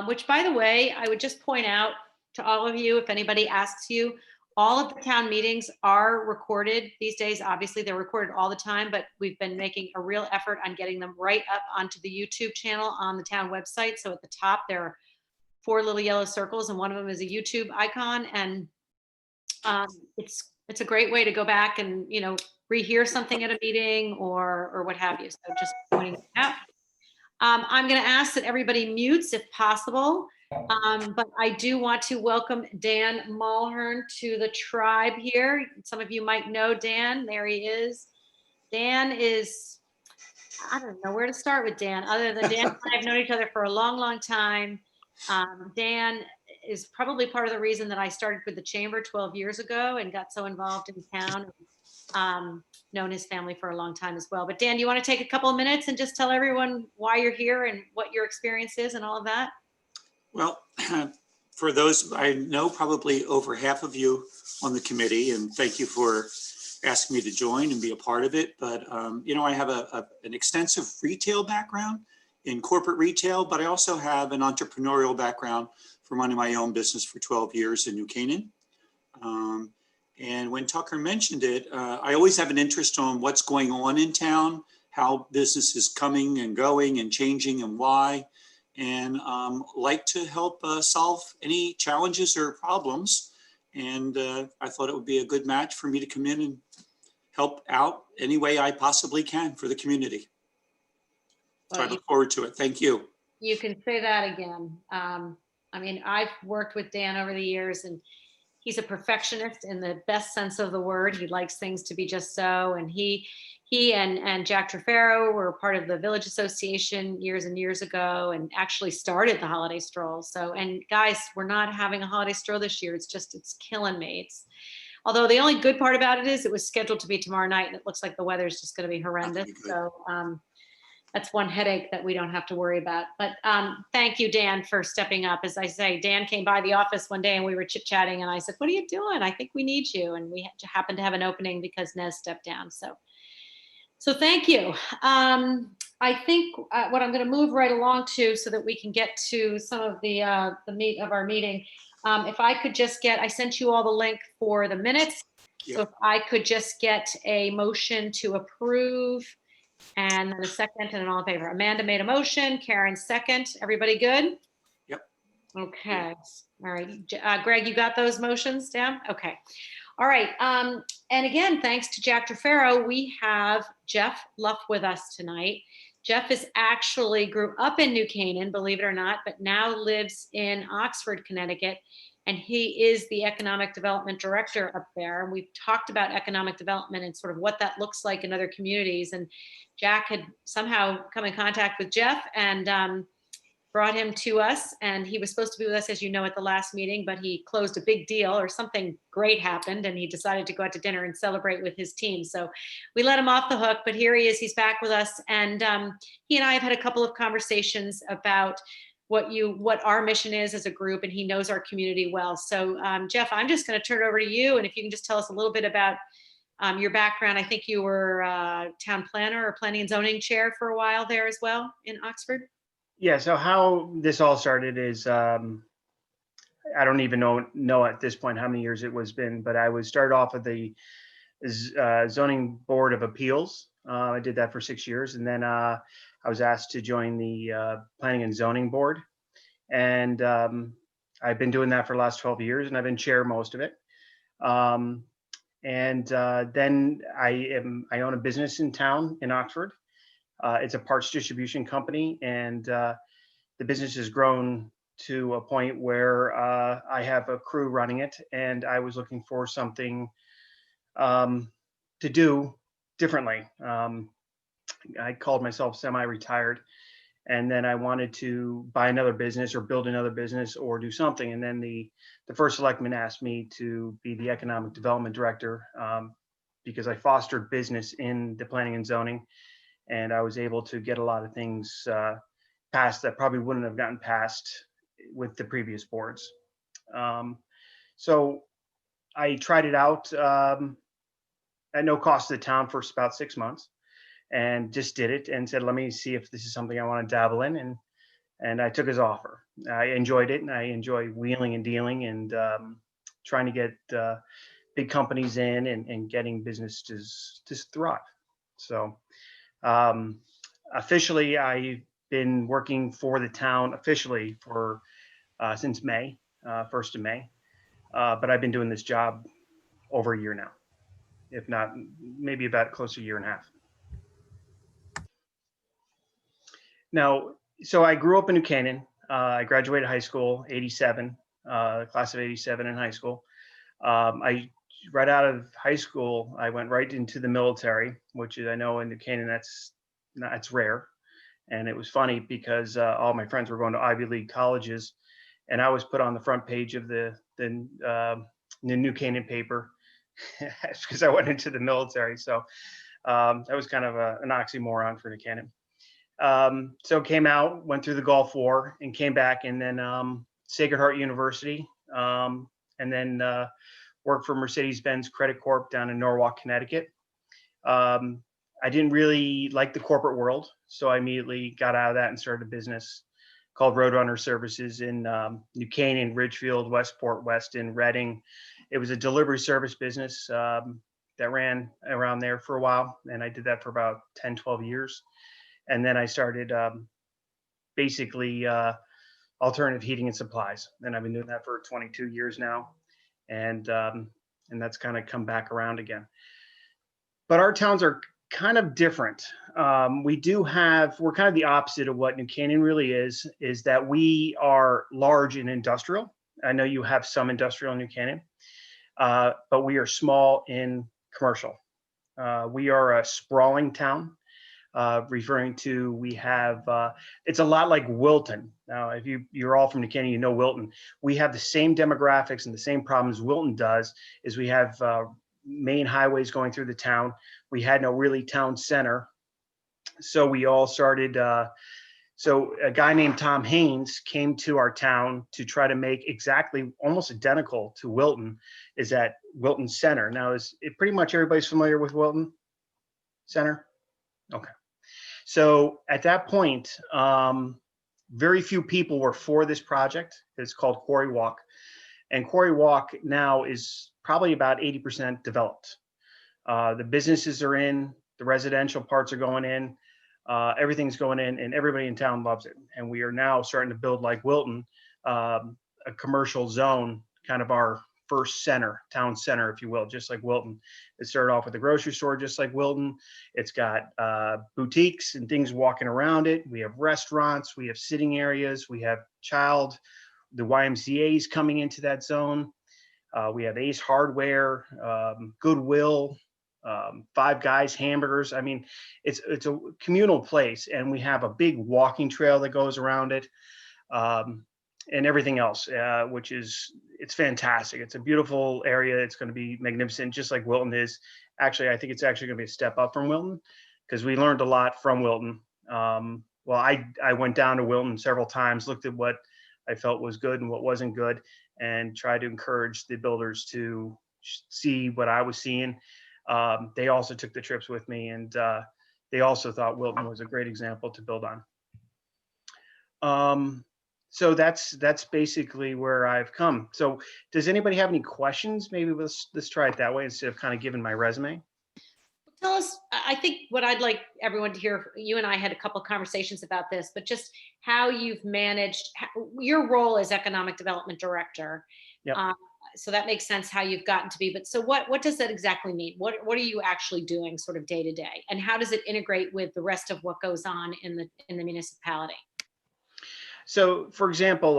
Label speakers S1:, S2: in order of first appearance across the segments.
S1: which, by the way, I would just point out to all of you, if anybody asks you, all of the town meetings are recorded these days. Obviously, they're recorded all the time, but we've been making a real effort on getting them right up onto the YouTube channel on the town website. So at the top, there are 4 little yellow circles, and one of them is a YouTube icon. And um, it's a great way to go back and rehear something at a meeting or what have you. So just pointing it out. I'm going to ask that everybody mutes if possible. But I do want to welcome Dan Mulhern to the tribe here. Some of you might know Dan. There he is. Dan is, I don't know where to start with Dan, other than Dan and I have known each other for a long, long time. Dan is probably part of the reason that I started with the chamber 12 years ago and got so involved in town. Known his family for a long time as well. But Dan, you want to take a couple of minutes and just tell everyone why you're here and what your experience is and all of that?
S2: Well, for those, I know probably over half of you on the committee, and thank you for asking me to join and be a part of it. But, I have an extensive retail background in corporate retail, but I also have an entrepreneurial background from running my own business for 12 years in New Canaan. And when Tucker mentioned it, I always have an interest on what's going on in town, how business is coming and going and changing and why, and like to help solve any challenges or problems. And I thought it would be a good match for me to come in and help out any way I possibly can for the community. So I look forward to it. Thank you.
S1: You can say that again. I've worked with Dan over the years, and he's a perfectionist in the best sense of the word. He likes things to be just so. And he and Jack Trefero were part of the Village Association years and years ago and actually started the holiday stroll. So, and guys, we're not having a holiday stroll this year. It's killing me. Although the only good part about it is it was scheduled to be tomorrow night, and it looks like the weather is just going to be horrendous. So that's one headache that we don't have to worry about. But thank you, Dan, for stepping up. As I say, Dan came by the office one day and we were chit-chatting, and I said, what are you doing? I think we need you. And we happened to have an opening because Nez stepped down. So thank you. I think what I'm going to move right along to, so that we can get to some of the meat of our meeting. If I could just I sent you all the link for the minutes. Yep. So if I could just get a motion to approve, and then a second, and an all in favor. Amanda made a motion, Karen second. Everybody good?
S2: Yep.
S1: Okay. All right. Greg, you got those motions down? Okay. All right. And again, thanks to Jack Trefero, we have Jeff Luff with us tonight. Jeff actually grew up in New Canaan, believe it or not, but now lives in Oxford, Connecticut. And he is the economic development director up there. And we've talked about economic development and sort of what that looks like in other communities. And Jack had somehow come in contact with Jeff and brought him to us. And he was supposed to be with us, as you know, at the last meeting, but he closed a big deal or something great happened. And he decided to go out to dinner and celebrate with his team. So we let him off the hook, but here he is, he's back with us. And he and I have had a couple of conversations about what our mission is as a group, and he knows our community well. So Jeff, I'm just going to turn it over to you. And if you can just tell us a little bit about your background. I think you were town planner or planning and zoning chair for a while there as well in Oxford.
S3: Yeah, so how this all started is, I don't even know at this point how many years it was been, but I was started off at the Zoning Board of Appeals. I did that for 6 years, and then I was asked to join the Planning and Zoning Board, and I've been doing that for the last 12 years, and I've been chair most of it. And then I own a business in town in Oxford. It's a parts distribution company, and the business has grown to a point where I have a crew running it, and I was looking for something to do differently. I called myself semi-retired, and then I wanted to buy another business or build another business or do something. And then the first selectman asked me to be the economic development director because I fostered business in the planning and zoning, and I was able to get a lot of things passed that probably wouldn't have gotten passed with the previous boards. So I tried it out at no cost to the town for about 6 months, and just did it and said, let me see if this is something I want to dabble in. And I took his offer. I enjoyed it, and I enjoy wheeling and dealing and trying to get big companies in and getting business to thrive. So um, officially, I've been working for the town officially for since May, 1st of May. But I've been doing this job over a year now, if not maybe about close to a year and a half. Now, so I grew up in New Canaan. I graduated high school, 87, class of 87 in high school. I right out of high school, I went right into the military, which is, I know in New Canaan, that's rare. And it was funny because all my friends were going to Ivy League colleges, and I was put on the front page of the New Canaan paper because I went into the military. So that was kind of an oxymoron for New Canaan. So came out, went through the Gulf War, and came back, and then Sacred Heart University, and then worked for Mercedes-Benz Credit Corp down in Norwalk, Connecticut. I didn't really like the corporate world, so I immediately got out of that and started a business called Roadrunner Services in New Canaan, Ridgefield, Westport, Weston, Reading. It was a delivery service business that ran around there for a while, and I did that for about 10, 12 years. And then I started basically alternative heating and supplies, and I've been doing that for 22 years now, and that's kind of come back around again. But our towns are kind of different. We're kind of the opposite of what New Canaan really is that we are large in industrial. I know you have some industrial in New Canaan, but we are small in commercial. We are a sprawling town, referring to, we have, it's a lot like Wilton. Now, if you're all from New Canaan, you know Wilton. We have the same demographics and the same problems Wilton does, is we have main highways going through the town. We had no really town center. So we all started, so a guy named Tom Haynes came to our town to try to make exactly almost identical to Wilton, is at Wilton Center. Now, is it pretty much everybody's familiar with Wilton Center? Okay. So at that point, very few people were for this project. It's called Quarry Walk. And Quarry Walk now is probably about 80% developed. The businesses are in, the residential parts are going in, everything's going in, and everybody in town loves it. And we are now starting to build, like Wilton, a commercial zone, kind of our first center, town center, if you will, just like Wilton. It started off with a grocery store, just like Wilton. It's got boutiques and things walking around it. We have restaurants, we have sitting areas, we have the YMCA is coming into that zone. We have Ace Hardware, Goodwill, Five Guys hamburgers. I mean, it's a communal place, and we have a big walking trail that goes around it, and everything else, which it's fantastic. It's a beautiful area. It's going to be magnificent, just like Wilton is. Actually, I think it's actually going to be a step up from Wilton, because we learned a lot from Wilton. Well, I went down to Wilton several times, looked at what I felt was good and what wasn't good, and tried to encourage the builders to see what I was seeing. They also took the trips with me, and they also thought Wilton was a great example to build on. So that's basically where I've come. So does anybody have any questions? Maybe let's try it that way instead of kind of giving my resume.
S1: Tell us, I think what I'd like everyone to hear, you and I had a couple of conversations about this, but just how you've managed your role as economic development director.
S3: Yep.
S1: So that makes sense how you've gotten to be, but so what does that exactly mean? What are you actually doing sort of day to day? And how does it integrate with the rest of what goes on in the municipality?
S3: So for example,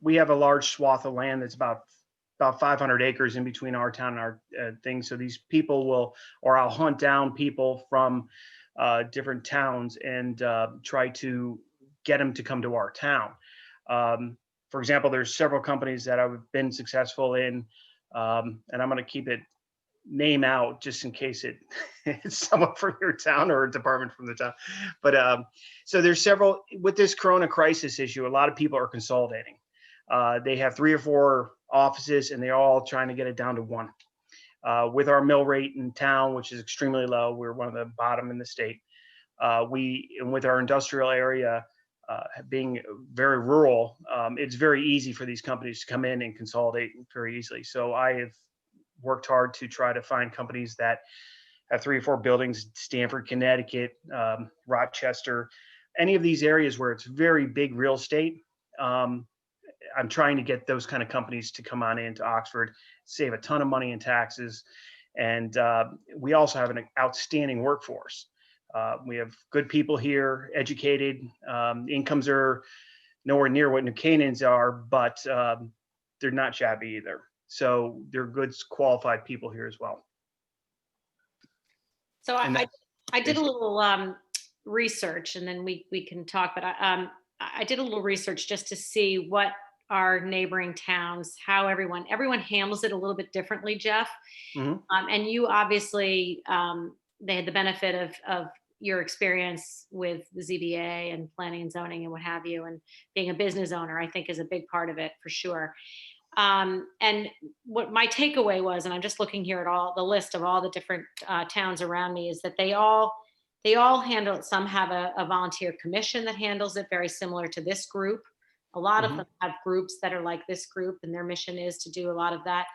S3: we have a large swath of land that's about 500 acres in between our town and our thing. So these people I'll hunt down people from different towns and try to get them to come to our town. For example, there's several companies that I've been successful in, and I'm going to keep it name out just in case it's someone from your town or a department from the town. But so there's several with this Corona crisis issue. A lot of people are consolidating. They have 3 or 4 offices, and they're all trying to get it down to 1. With our mill rate in town, which is extremely low, we're one of the bottom in the state. And with our industrial area, being very rural, it's very easy for these companies to come in and consolidate very easily. So I have worked hard to try to find companies that have 3 or 4 buildings, Stamford, Connecticut, Rochester, any of these areas where it's very big real estate. I'm trying to get those kind of companies to come on into Oxford, save a ton of money in taxes. And we also have an outstanding workforce. We have good people here, educated. Incomes are nowhere near what New Canaan's are, but they're not shabby either. So they're good, qualified people here as well.
S1: So
S3: And
S1: I did a little research, and then we can talk, but I did a little research just to see what our neighboring towns, how everyone handles it a little bit differently, Jeff.
S3: Mhm.
S1: And you obviously, they had the benefit of your experience with the ZBA and planning and zoning and what have you, and being a business owner, I think is a big part of it for sure. And what my takeaway was, and I'm just looking here at all the list of all the different towns around me, is that they all handle it. Some have a volunteer commission that handles it, very similar to this group. A lot of
S3: Mhm.
S1: them have groups that are like this group, and their mission is to do a lot of that.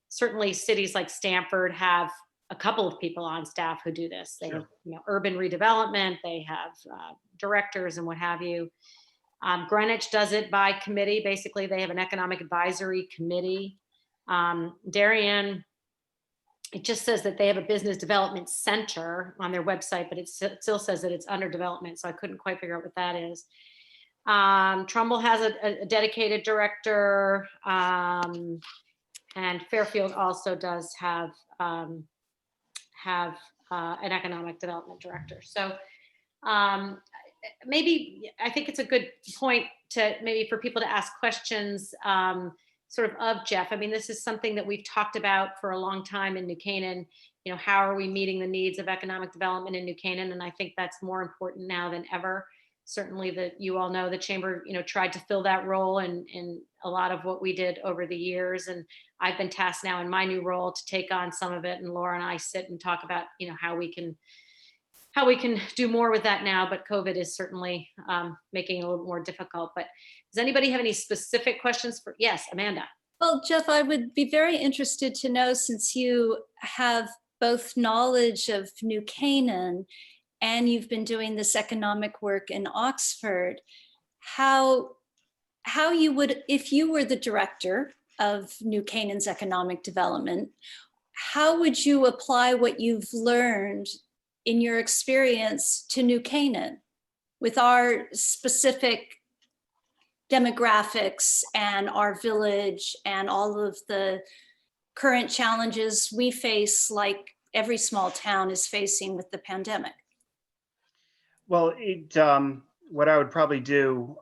S1: Certainly, cities like Stamford have a couple of people on staff who do this. They have,
S3: Sure.
S1: urban redevelopment. They have directors and what have you. Greenwich does it by committee. Basically, they have an economic advisory committee. Darien, it just says that they have a business development center on their website, but it still says that it's under development. So I couldn't quite figure out what that is. Trumbull has a dedicated director, and Fairfield also does have an economic development director. So maybe I think it's a good point to maybe for people to ask questions sort of Jeff. I mean, this is something that we've talked about for a long time in New Canaan. How are we meeting the needs of economic development in New Canaan? And I think that's more important now than ever. Certainly that you all know the chamber, tried to fill that role in a lot of what we did over the years. And I've been tasked now in my new role to take on some of it. And Laura and I sit and talk about, how we can do more with that now, but COVID is certainly making it a little more difficult. But does anybody have any specific questions for, yes, Amanda?
S4: Well, Jeff, I would be very interested to know, since you have both knowledge of New Canaan and you've been doing this economic work in Oxford, how you would, if you were the director of New Canaan's economic development, how would you apply what you've learned in your experience to New Canaan with our specific demographics and our village and all of the current challenges we face, like every small town is facing with the pandemic?
S3: Well, what I would probably do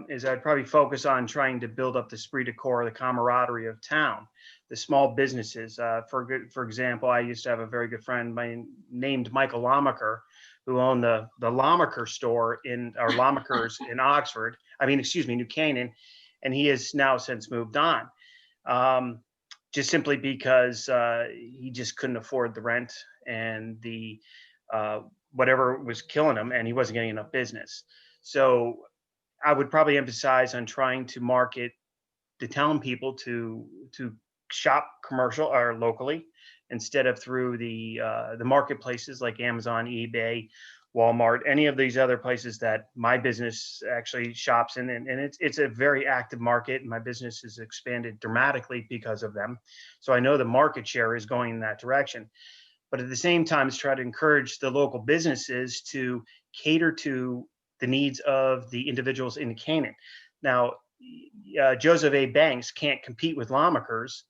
S3: is I'd probably focus on trying to build up the esprit de corps, the camaraderie of town, the small businesses. For example, I used to have a very good friend named Michael Lamacher, who owned the Lamacher store or Lamacher's in Oxford. New Canaan, and he has now since moved on. Just simply because he just couldn't afford the rent and the whatever was killing him, and he wasn't getting enough business. So I would probably emphasize on trying to market the town people to shop commercial or locally instead of through the marketplaces like Amazon, eBay, Walmart, any of these other places that my business actually shops in. And it's a very active market, and my business has expanded dramatically because of them. So I know the market share is going in that direction. But at the same time, it's try to encourage the local businesses to cater to the needs of the individuals in Canaan. Now, Joseph A. Banks can't compete with Lamacher's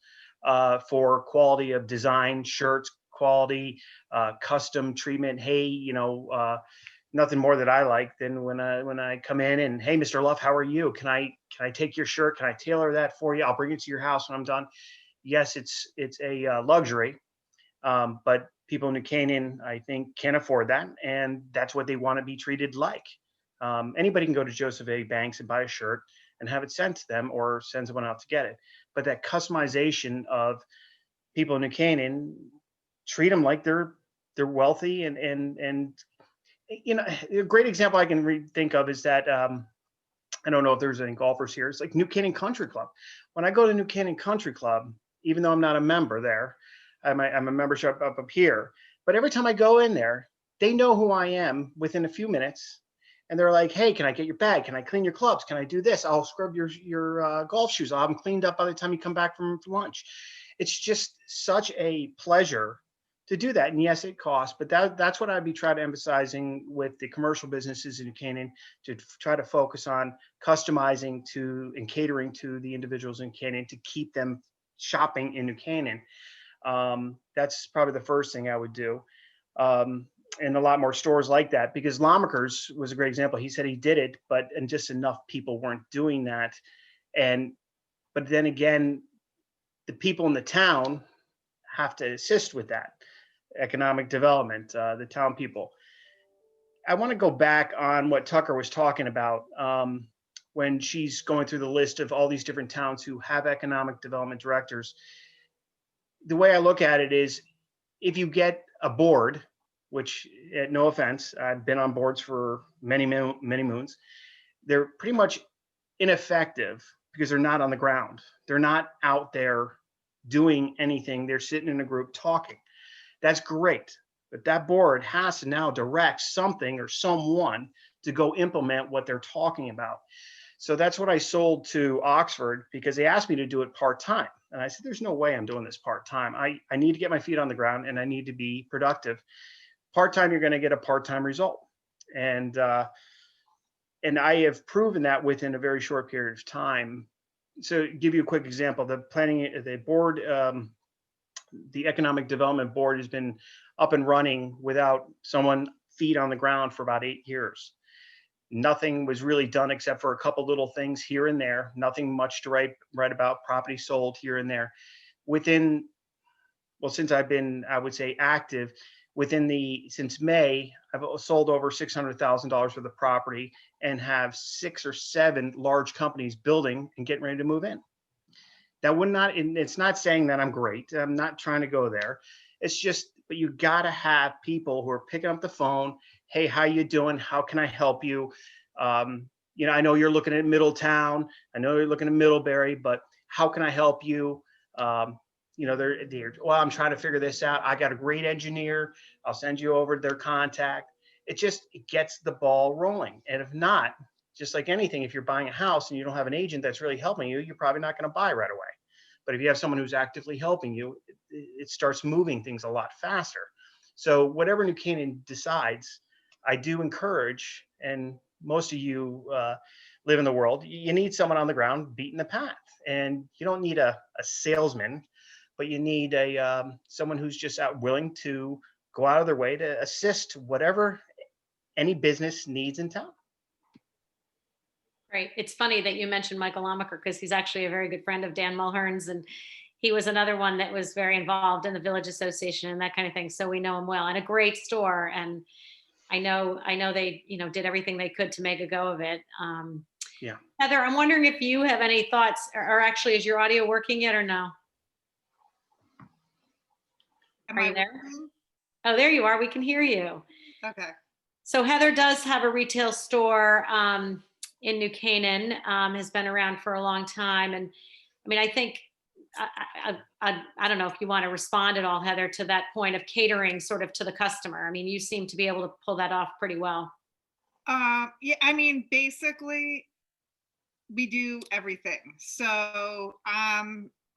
S3: for quality of design, shirts, quality, custom treatment. Hey, nothing more that I like than when I come in and, hey, Mr. Luff, how are you? Can I take your shirt? Can I tailor that for you? I'll bring it to your house when I'm done. Yes, it's a luxury. But people in New Canaan, I think, can afford that, and that's what they want to be treated like. Anybody can go to Joseph A. Banks and buy a shirt and have it sent to them, or send someone out to get it. But that customization of people in New Canaan, treat them like they're wealthy, and a great example I can think of is that I don't know if there's any golfers here. It's like New Canaan Country Club. When I go to New Canaan Country Club, even though I'm not a member there, I'm a membership up here. But every time I go in there, they know who I am within a few minutes. And they're like, hey, can I get your bag? Can I clean your clubs? Can I do this? I'll scrub your golf shoes. I'll have them cleaned up by the time you come back from lunch. It's just such a pleasure to do that. And yes, it costs, but that's what I'd be trying to emphasizing with the commercial businesses in New Canaan, to try to focus on customizing to and catering to the individuals in Canaan to keep them shopping in New Canaan. That's probably the first thing I would do. And a lot more stores like that, because Lommaker's was a great example. He said he did it, and just enough people weren't doing that. But then again, the people in the town have to assist with that economic development, the town people. I want to go back on what Tucker was talking about when she's going through the list of all these different towns who have economic development directors. The way I look at it is, if you get a board, which, no offense, I've been on boards for many moons, they're pretty much ineffective because they're not on the ground. They're not out there doing anything. They're sitting in a group talking. That's great, but that board has to now direct something or someone to go implement what they're talking about. So that's what I sold to Oxford, because they asked me to do it part-time. And I said, there's no way I'm doing this part-time. I need to get my feet on the ground and I need to be productive. Part-time, you're going to get a part-time result. And I have proven that within a very short period of time. So give you a quick example, the board, the Economic Development Board has been up and running without someone feet on the ground for about 8 years. Nothing was really done except for a couple little things here and there, nothing much to write about, property sold here and there. Since I've been, I would say, active, since May, I've sold over $600,000 worth of property and have 6 or 7 large companies building and getting ready to move in. That would not, it's not saying that I'm great. I'm not trying to go there. It's just, but you got to have people who are picking up the phone. Hey, how you doing? How can I help you? I know you're looking at Middletown. I know you're looking at Middlebury, but how can I help you? Well, I'm trying to figure this out. I got a great engineer. I'll send you over their contact. It gets the ball rolling. And if not, just like anything, if you're buying a house and you don't have an agent that's really helping you, you're probably not going to buy right away. But if you have someone who's actively helping you, it starts moving things a lot faster. So whatever New Canaan decides, I do encourage, and most of you live in the world, you need someone on the ground beating the path. And you don't need a salesman, but you need someone who's just willing to go out of their way to assist whatever any business needs in town.
S1: Right. It's funny that you mentioned Michael Lommaker, because he's actually a very good friend of Dan Mulhern's, and he was another one that was very involved in the Village Association and that kind of thing. So we know him well, and a great store. And I know they, did everything they could to make a go of it.
S3: Yeah.
S1: Heather, I'm wondering if you have any thoughts, or actually, is your audio working yet or no? Are you there? Oh, there you are. We can hear you.
S5: Okay.
S1: So Heather does have a retail store in New Canaan, has been around for a long time. And I mean, I think, I don't know if you want to respond at all, Heather, to that point of catering sort of to the customer. I mean, you seem to be able to pull that off pretty well.
S5: Yeah, I mean, basically, we do everything. So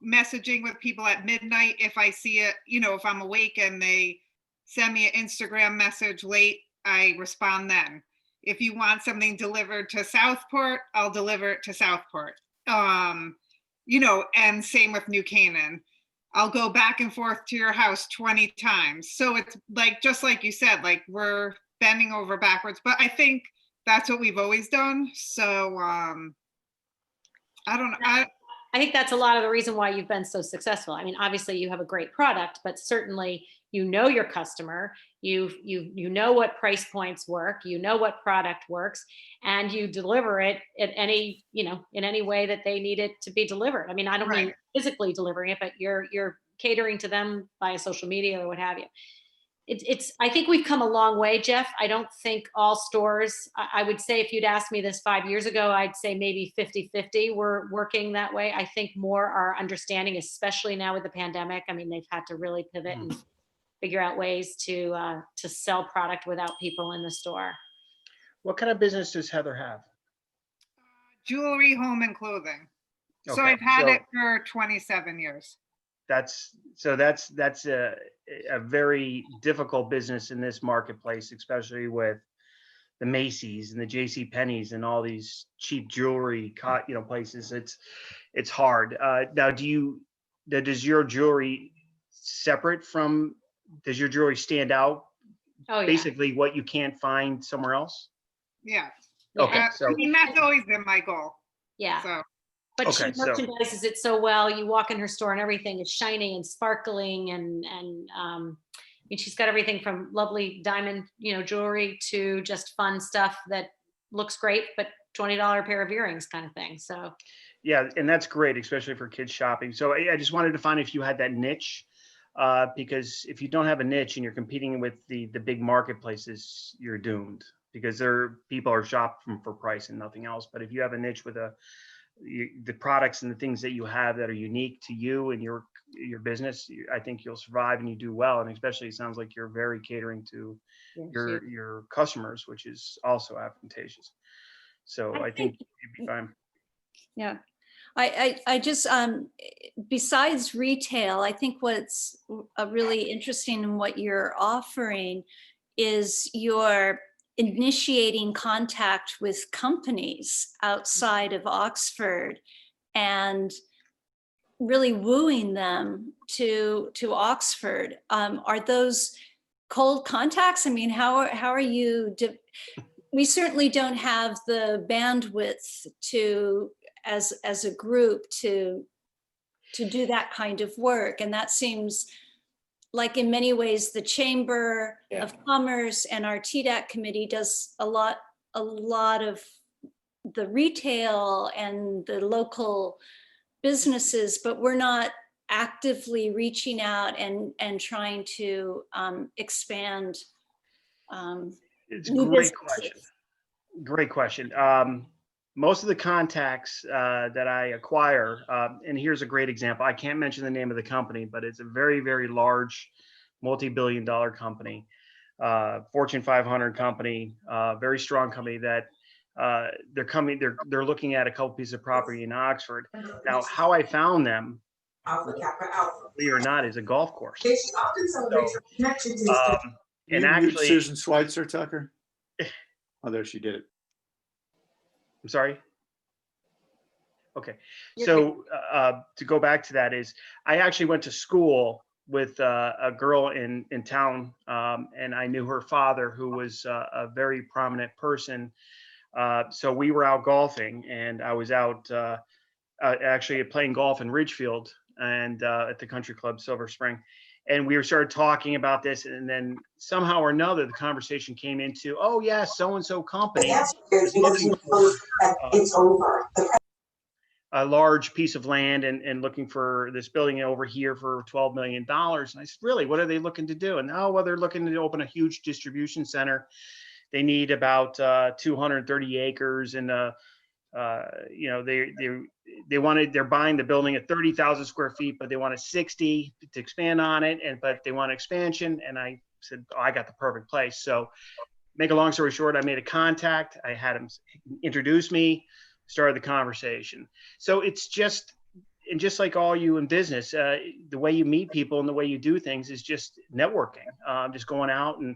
S5: messaging with people at midnight, if I see it, if I'm awake and they send me an Instagram message late, I respond then. If you want something delivered to Southport, I'll deliver it to Southport. And same with New Canaan. I'll go back and forth to your house 20 times. So it's like, just like you said, like we're bending over backwards, but I think that's what we've always done. So I don't know.
S1: I think that's a lot of the reason why you've been so successful. I mean, obviously you have a great product, but certainly your customer, you know what price points work, what product works, and you deliver it at any, in any way that they need it to be delivered. I mean, I don't mean physically delivering it, but you're catering to them via social media or what have you. I think we've come a long way, Jeff. I don't think all stores, I would say if you'd asked me this 5 years ago, I'd say maybe 50-50 were working that way. I think more are understanding, especially now with the pandemic. I mean, they've had to really pivot and figure out ways to sell product without people in the store.
S3: What kind of business does Heather have?
S5: Jewelry, home, and clothing. So
S3: Okay,
S5: I've had
S3: so-
S5: it for 27 years.
S3: That's a very difficult business in this marketplace, especially with the Macy's and the J.C. Penney's and all these cheap jewelry, places. It's hard. Now, does your jewelry does your jewelry stand out?
S1: Oh, yeah.
S3: Basically, what you can't find somewhere else.
S5: Yeah.
S3: Okay,
S1: Yeah.
S3: so
S5: I mean, that's always been my goal.
S1: Yeah.
S5: So
S1: But she
S3: Okay, so-
S1: merchandises it so well. You walk in her store and everything is shining and sparkling, and I mean, she's got everything from lovely diamond, jewelry to just fun stuff that looks great, but $20 pair of earrings kind of thing. So
S3: yeah, and that's great, especially for kids shopping. So I just wanted to find if you had that niche, because if you don't have a niche and you're competing with the big marketplaces, you're doomed, because people are shopping for price and nothing else. But if you have a niche with the products and the things that you have that are unique to you and your business, I think you'll survive and you do well. And especially, it sounds like you're very catering to
S1: yeah,
S3: your customers, which is also advantageous. So I think you'd be fine.
S4: Yeah. I just, besides retail, I think what's really interesting in what you're offering is your initiating contact with companies outside of Oxford and really wooing them to Oxford. Are those cold contacts? I mean, how are you? We certainly don't have the bandwidth as a group to do that kind of work, and that seems like in many ways the Chamber of Commerce and our TDAC committee does a lot of the retail and the local businesses, but we're not actively reaching out and trying to expand.
S3: It's a
S4: new
S3: great
S4: businesses.
S3: question. Great question. Most of the contacts that I acquire, and here's a great example. I can't mention the name of the company, but it's a very, very large, multi-billion-dollar company, Fortune 500 company, very strong company that they're looking at a couple pieces of property in Oxford. Now, how I found them, believe it or not, is a golf course. And actually,
S6: Susan Schweitzer, Tucker. Oh, there she did it.
S3: I'm sorry. Okay,
S1: You're
S3: so to go back to that is, I actually went to school with a girl in town, and I knew her father, who was a very prominent person. So we were out golfing, and I was out actually playing golf in Ridgefield and at the country club Silver Spring. And we started talking about this, and then somehow or another, the conversation came into, oh yeah, so-and-so company is looking for a large piece of land and looking for this building over here for $12 million. And I said, really, what are they looking to do? And well, they're looking to open a huge distribution center. They need about 230 acres, and they're buying the building at 30,000 square feet, but they wanted 60 to expand on it, but they want expansion. And I said, oh, I got the perfect place. So make a long story short, I made a contact. I had him introduce me, started the conversation. So it's just like all you in business, the way you meet people and the way you do things is just networking, just going out and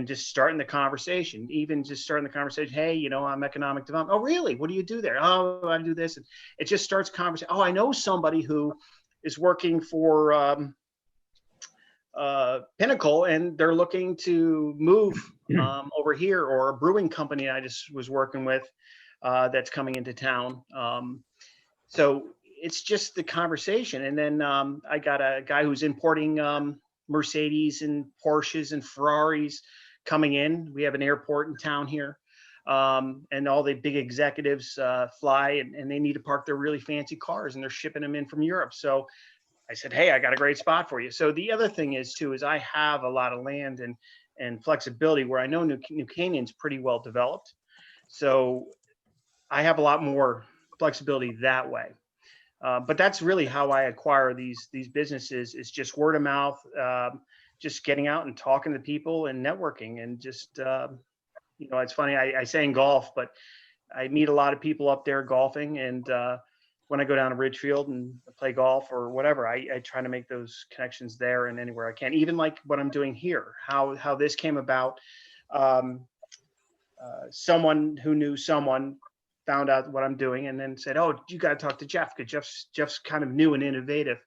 S3: just starting the conversation, even just starting the conversation. Hey, I'm economic development. Oh, really? What do you do there? Oh, I do this. And it just starts conversation. Oh, I know somebody who is working for Pinnacle, and they're looking to move over here, or a brewing company I just was working with that's coming into town. So it's just the conversation. And then I got a guy who's importing Mercedes and Porsches and Ferraris coming in. We have an airport in town here, and all the big executives fly, and they need to park their really fancy cars, and they're shipping them in from Europe. So I said, hey, I got a great spot for you. So the other thing is too, is I have a lot of land and flexibility where I know New Canaan's pretty well developed. So I have a lot more flexibility that way. But that's really how I acquire these businesses, is just word of mouth, just getting out and talking to people and networking, and just it's funny. I say in golf, but I meet a lot of people up there golfing, and when I go down to Ridgefield and play golf or whatever, I try to make those connections there and anywhere I can. Even like what I'm doing here, how this came about. Someone who knew someone found out what I'm doing and then said, "Oh, you got to talk to Jeff, because Jeff's kind of new and innovative."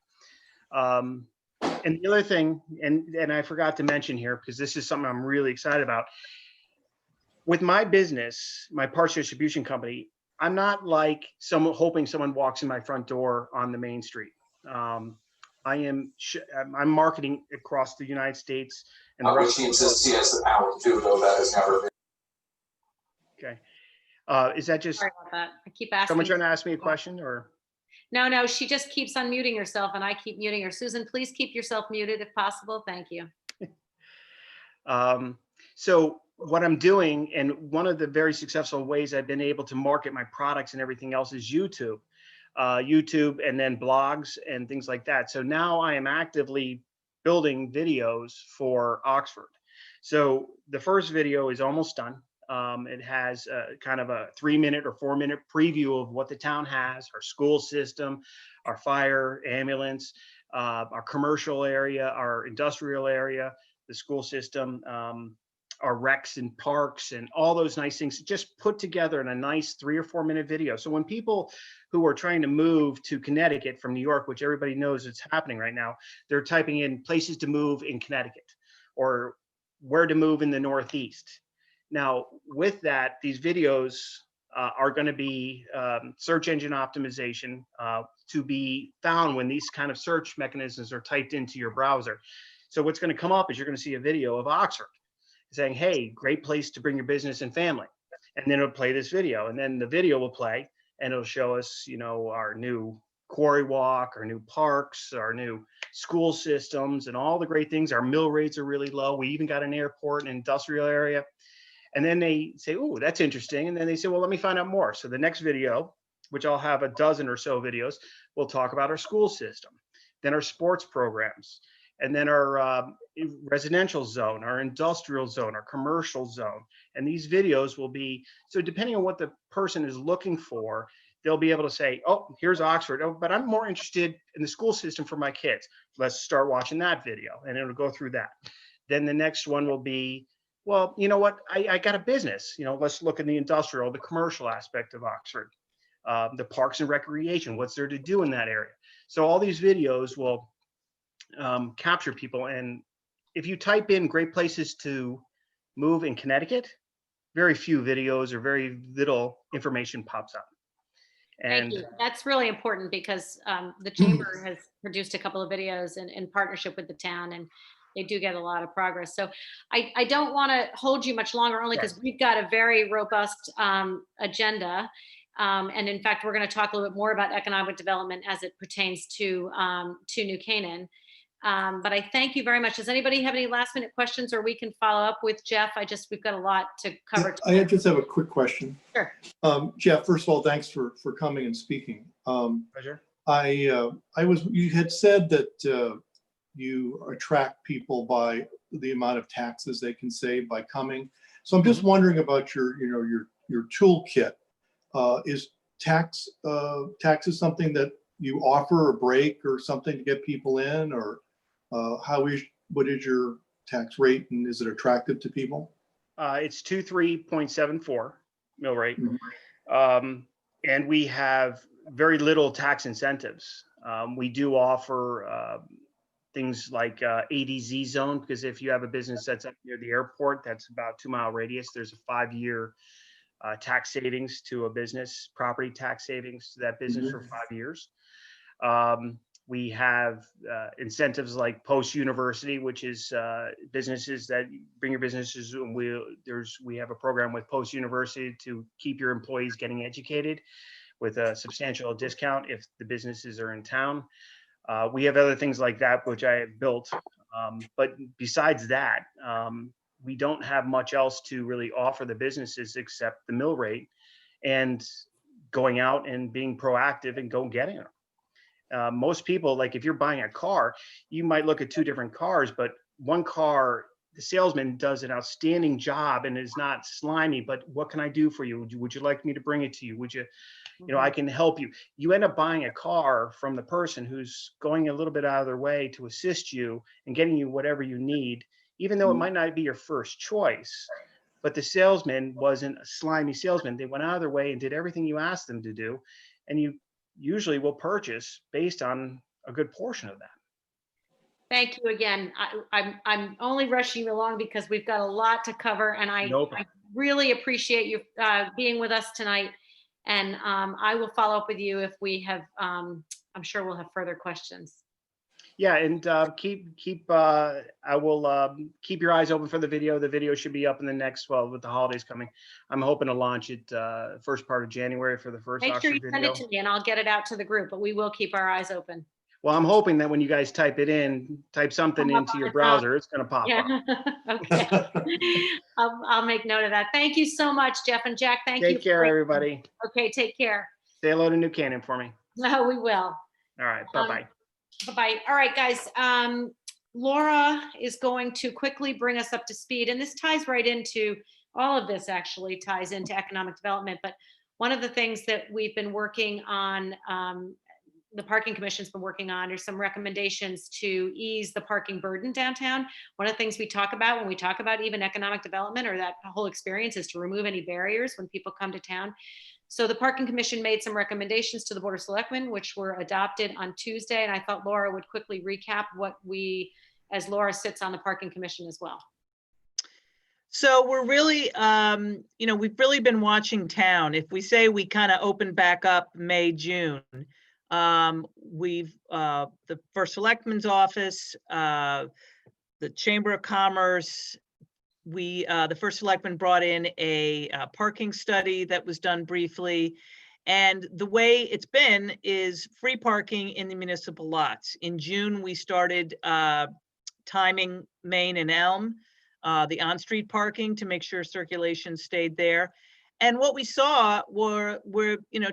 S3: And the other thing, and I forgot to mention here, because this is something I'm really excited about. With my business, my parts distribution company, I'm not like someone hoping someone walks in my front door on the main street. I'm marketing across the United States and the rest of the world.
S7: He has the power to do, though that has never been.
S3: Okay. Is that just
S1: Sorry about that. I keep asking.
S3: someone trying to ask me a question, or?
S1: No, she just keeps unmuting herself and I keep muting her. Susan, please keep yourself muted if possible. Thank you.
S3: So what I'm doing, and one of the very successful ways I've been able to market my products and everything else, is YouTube, and then blogs and things like that. So now I am actively building videos for Oxford. So the first video is almost done. It has kind of a 3-minute or 4-minute preview of what the town has, our school system, our fire, ambulance, our commercial area, our industrial area, the school system, our recs and parks, and all those nice things just put together in a nice 3 or 4-minute video. So when people who are trying to move to Connecticut from New York, which everybody knows it's happening right now, they're typing in places to move in Connecticut or where to move in the Northeast. Now, with that, these videos are going to be search engine optimization to be found when these kind of search mechanisms are typed into your browser. So what's going to come up is you're going to see a video of Oxford saying, hey, great place to bring your business and family. And then it'll play this video, and then the video will play and it'll show us, our new quarry walk, our new parks, our new school systems, and all the great things. Our mill rates are really low. We even got an airport and industrial area. And then they say, oh, that's interesting. And then they say, well, let me find out more. So the next video, which I'll have a dozen or so videos, we'll talk about our school system, then our sports programs, and then our residential zone, our industrial zone, our commercial zone. And these videos will be, so depending on what the person is looking for, they'll be able to say, oh, here's Oxford, oh, but I'm more interested in the school system for my kids. Let's start watching that video, and it'll go through that. Then the next one will be, well, you know what, I got a business, let's look at the industrial, the commercial aspect of Oxford, the parks and recreation, what's there to do in that area. So all these videos will capture people. And if you type in great places to move in Connecticut, very few videos or very little information pops up. And
S1: thank you. That's really important, because the chamber has produced a couple of videos in partnership with the town, and they do get a lot of progress. So I don't want to hold you much longer, only because we've got a very robust agenda. And in fact, we're going to talk a little bit more about economic development as it pertains to New Canaan. But I thank you very much. Does anybody have any last minute questions, or we can follow up with Jeff? We've got a lot to cover.
S6: I just have a quick question.
S1: Sure.
S6: Jeff, first of all, thanks for coming and speaking.
S3: pleasure.
S6: You had said that you attract people by the amount of taxes they can save by coming. So I'm just wondering about your toolkit. Is taxes something that you offer a break or something to get people in, or what is your tax rate, and is it attractive to people?
S3: It's 23.74 mill rate. And we have very little tax incentives. We do offer things like ADZ zone, because if you have a business that's up near the airport, that's about 2-mile radius, there's a 5-year tax savings to a business, property tax savings to that business for 5 years. We have incentives like Post University, which is businesses that bring your businesses. We have a program with Post University to keep your employees getting educated with a substantial discount if the businesses are in town. We have other things like that, which I have built. But besides that, we don't have much else to really offer the businesses except the mill rate and going out and being proactive and go getting them. Most people, like if you're buying a car, you might look at two different cars, but one car, the salesman does an outstanding job and is not slimy, but what can I do for you? Would you like me to bring it to you? Would you, I can help you. You end up buying a car from the person who's going a little bit out of their way to assist you and getting you whatever you need, even though it might not be your first choice. But the salesman wasn't a slimy salesman. They went out of their way and did everything you asked them to do. And you usually will purchase based on a good portion of that.
S1: Thank you again. I'm only rushing you along because we've got a lot to cover, and I really appreciate you being with us tonight. And I will follow up with you if we have, I'm sure we'll have further questions.
S3: Yeah, and I will keep your eyes open for the video. The video should be up in the next, well, with the holidays coming. I'm hoping to launch it first part of January for the first
S1: Make sure you
S3: Oxford
S1: send
S3: video.
S1: it to me and I'll get it out to the group, but we will keep our eyes open.
S3: Well, I'm hoping that when you guys type it in, type something into your browser, it's going to pop up.
S1: Yeah. Okay. I'll make note of that. Thank you so much, Jeff and Jack. Thank you.
S3: Take care, everybody.
S1: Okay, take care.
S3: Say hello to New Canaan for me.
S1: No, we will.
S3: All right, bye-bye.
S1: Bye-bye. All right, guys. Laura is going to quickly bring us up to speed, and this ties right into, all of this actually ties into economic development, but one of the things that we've been working on, the Parking Commission's been working on, are some recommendations to ease the parking burden downtown. One of the things we talk about when we talk about even economic development or that whole experience is to remove any barriers when people come to town. So the Parking Commission made some recommendations to the Board of Selectmen, which were adopted on Tuesday. And I thought Laura would quickly recap what we, as Laura sits on the Parking Commission as well.
S8: So we're really, we've really been watching town. If we say we kind of opened back up May, June, we've, the First Selectman's office, the Chamber of Commerce, the First Selectman brought in a parking study that was done briefly. And the way it's been is free parking in the municipal lots. In June, we started timing Main and Elm, the on-street parking, to make sure circulation stayed there. And what we saw were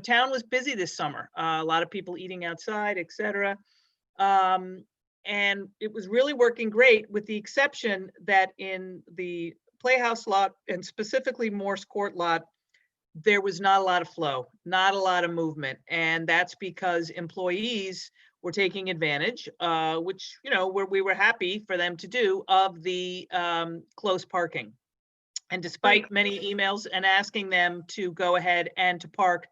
S8: town was busy this summer. A lot of people eating outside, et cetera. And it was really working great, with the exception that in the Playhouse lot, and specifically Morse Court lot, there was not a lot of flow, not a lot of movement. And that's because employees were taking advantage, which, we were happy for them to do, of the close parking. And despite many emails and asking them to go ahead and to park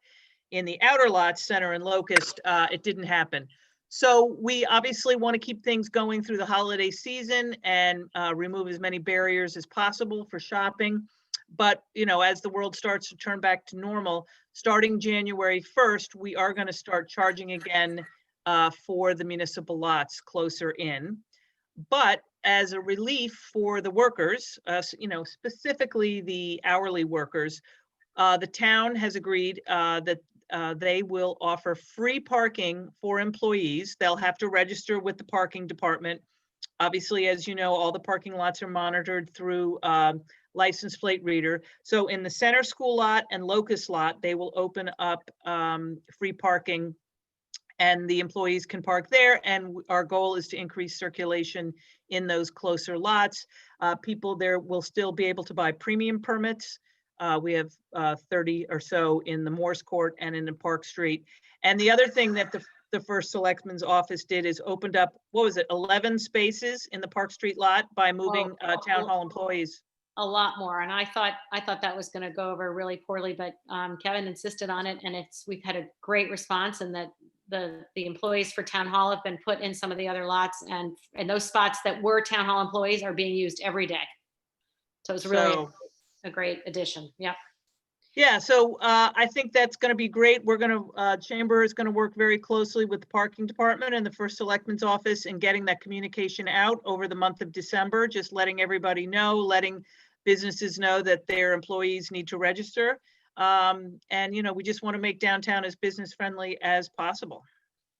S8: in the outer lots, Center and Locust, it didn't happen. So we obviously want to keep things going through the holiday season and remove as many barriers as possible for shopping. But, as the world starts to turn back to normal, starting January 1st, we are going to start charging again for the municipal lots closer in. But as a relief for the workers, specifically the hourly workers, the town has agreed that they will offer free parking for employees. They'll have to register with the parking department. Obviously, as you know, all the parking lots are monitored through license plate reader. So in the Center School lot and Locust lot, they will open up free parking, and the employees can park there. And our goal is to increase circulation in those closer lots. People there will still be able to buy premium permits. We have 30 or so in the Morse Court and in the Park Street. And the other thing that the First Selectman's office did is opened up, 11 spaces in the Park Street lot by moving town hall employees.
S1: A lot more. And I thought that was going to go over really poorly, but Kevin insisted on it, and we've had a great response, and that the employees for town hall have been put in some of the other lots, and those spots that were town hall employees are being used every day. So it's really a great addition. Yep.
S8: Yeah, so I think that's going to be great. We're going to, Chamber is going to work very closely with the parking department and the First Selectman's office in getting that communication out over the month of December, just letting everybody know, letting businesses know that their employees need to register. And, we just want to make downtown as business friendly as possible.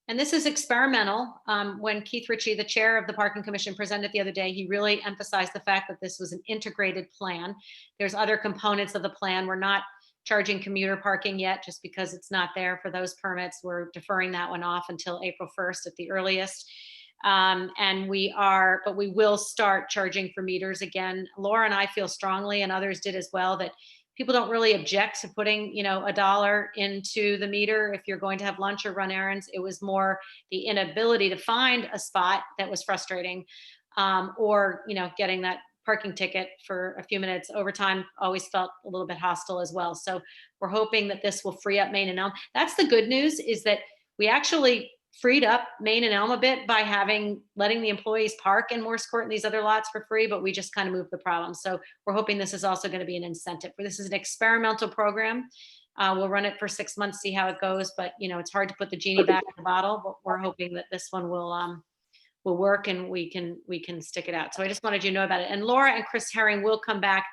S1: And this is experimental. When Keith Ritchie, the chair of the Parking Commission, presented the other day, he really emphasized the fact that this was an integrated plan. There's other components of the plan. We're not charging commuter parking yet, just because it's not there for those permits. We're deferring that one off until April 1st at the earliest. And but we will start charging for meters again. Laura and I feel strongly, and others did as well, that people don't really object to putting, $1 into the meter if you're going to have lunch or run errands. It was more the inability to find a spot that was frustrating, or, getting that parking ticket for a few minutes over time always felt a little bit hostile as well. So we're hoping that this will free up Main and Elm. That's the good news, is that we actually freed up Main and Elm a bit by letting the employees park in Morse Court and these other lots for free, but we just kind of moved the problem. So we're hoping this is also going to be an incentive. This is an experimental program. We'll run it for 6 months, see how it goes, but it's hard to put the genie back in the bottle, but we're hoping that this one will work and we can stick it out. So I just wanted you to know about it. And Laura and Chris Herring will come back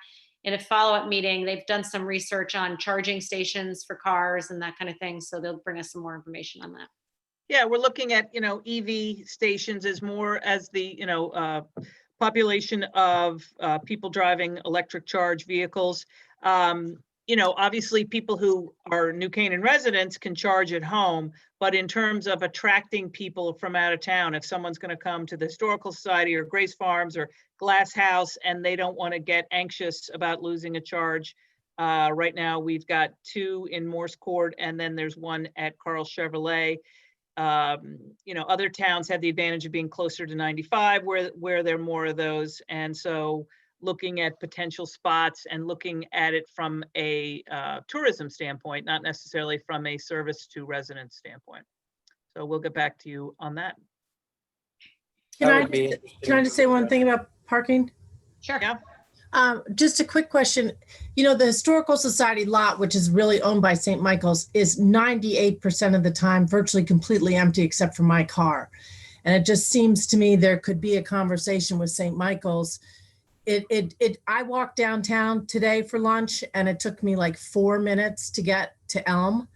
S1: in a follow-up meeting. They've done some research on charging stations for cars and that kind of thing. So they'll bring us some more information on that.
S8: Yeah, we're looking at, EV stations as more as the, population of people driving electric charge vehicles. Obviously people who are New Canaan residents can charge at home, but in terms of attracting people from out of town, if someone's going to come to the Historical Society or Grace Farms or Glass House and they don't want to get anxious about losing a charge, right now we've got 2 in Morse Court, and then there's 1 at Carl Chevrolet. Other towns have the advantage of being closer to 95 where there are more of those. And so looking at potential spots and looking at it from a tourism standpoint, not necessarily from a service to residents standpoint. So we'll get back to you on that.
S9: Can I just say one thing about parking?
S1: Sure.
S8: Yeah.
S9: Just a quick question. The Historical Society lot, which is really owned by St. Michael's, is 98% of the time virtually completely empty except for my car. And it just seems to me there could be a conversation with St. Michael's. I walked downtown today for lunch and it took me like 4 minutes to get to Elm.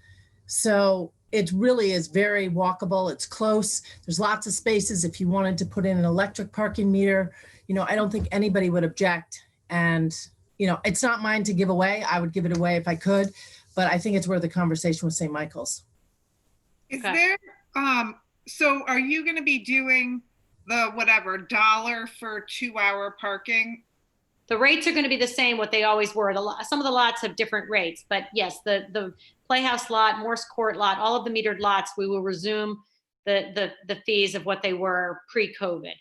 S9: So it really is very walkable. It's close. There's lots of spaces. If you wanted to put in an electric parking meter, I don't think anybody would object. And, it's not mine to give away. I would give it away if I could, but I think it's worth a conversation with St. Michael's.
S5: Is there, so are you going to be doing the $1 for 2-hour parking?
S1: The rates are going to be the same, what they always were. Some of the lots have different rates, but yes, the Playhouse lot, Morse Court lot, all of the metered lots, we will resume the fees of what they were pre-COVID.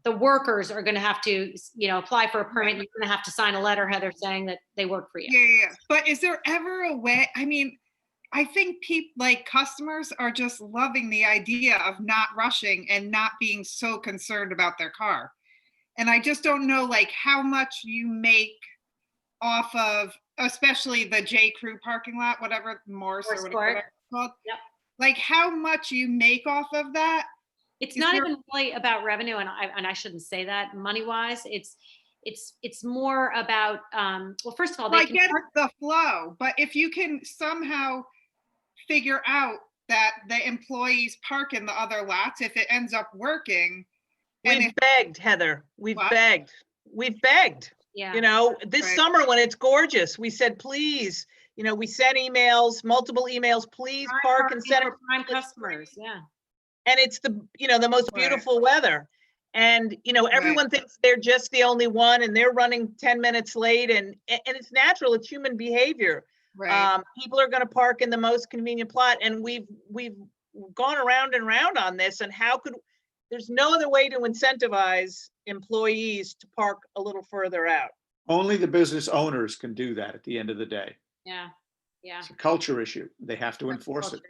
S1: The workers are going to have to, apply for a permit. You're going to have to sign a letter, Heather, saying that they work for you.
S5: Yeah. But is there ever a way? I mean, I think customers are just loving the idea of not rushing and not being so concerned about their car. And I just don't know how much you make off of, especially the J. Crew parking lot, whatever, Morse or whatever it's called.
S1: Yep.
S5: How much you make off of that.
S1: It's not even really about revenue, and I shouldn't say that money-wise. It's more about, well, first of all,
S5: I get the flow, but if you can somehow figure out that the employees park in the other lots, if it ends up working.
S8: We've begged, Heather. We've begged.
S1: Yeah.
S8: This summer when it's gorgeous, we said, please, we sent emails, multiple emails, please park and send
S1: prime customers. Yeah.
S8: And it's the most beautiful weather. And, everyone thinks they're just the only one and they're running 10 minutes late and it's natural. It's human behavior.
S5: Right.
S8: People are going to park in the most convenient plot. And we've gone around and around on this, and there's no other way to incentivize employees to park a little further out.
S10: Only the business owners can do that at the end of the day.
S1: Yeah. Yeah.
S10: It's a culture issue. They have to enforce it.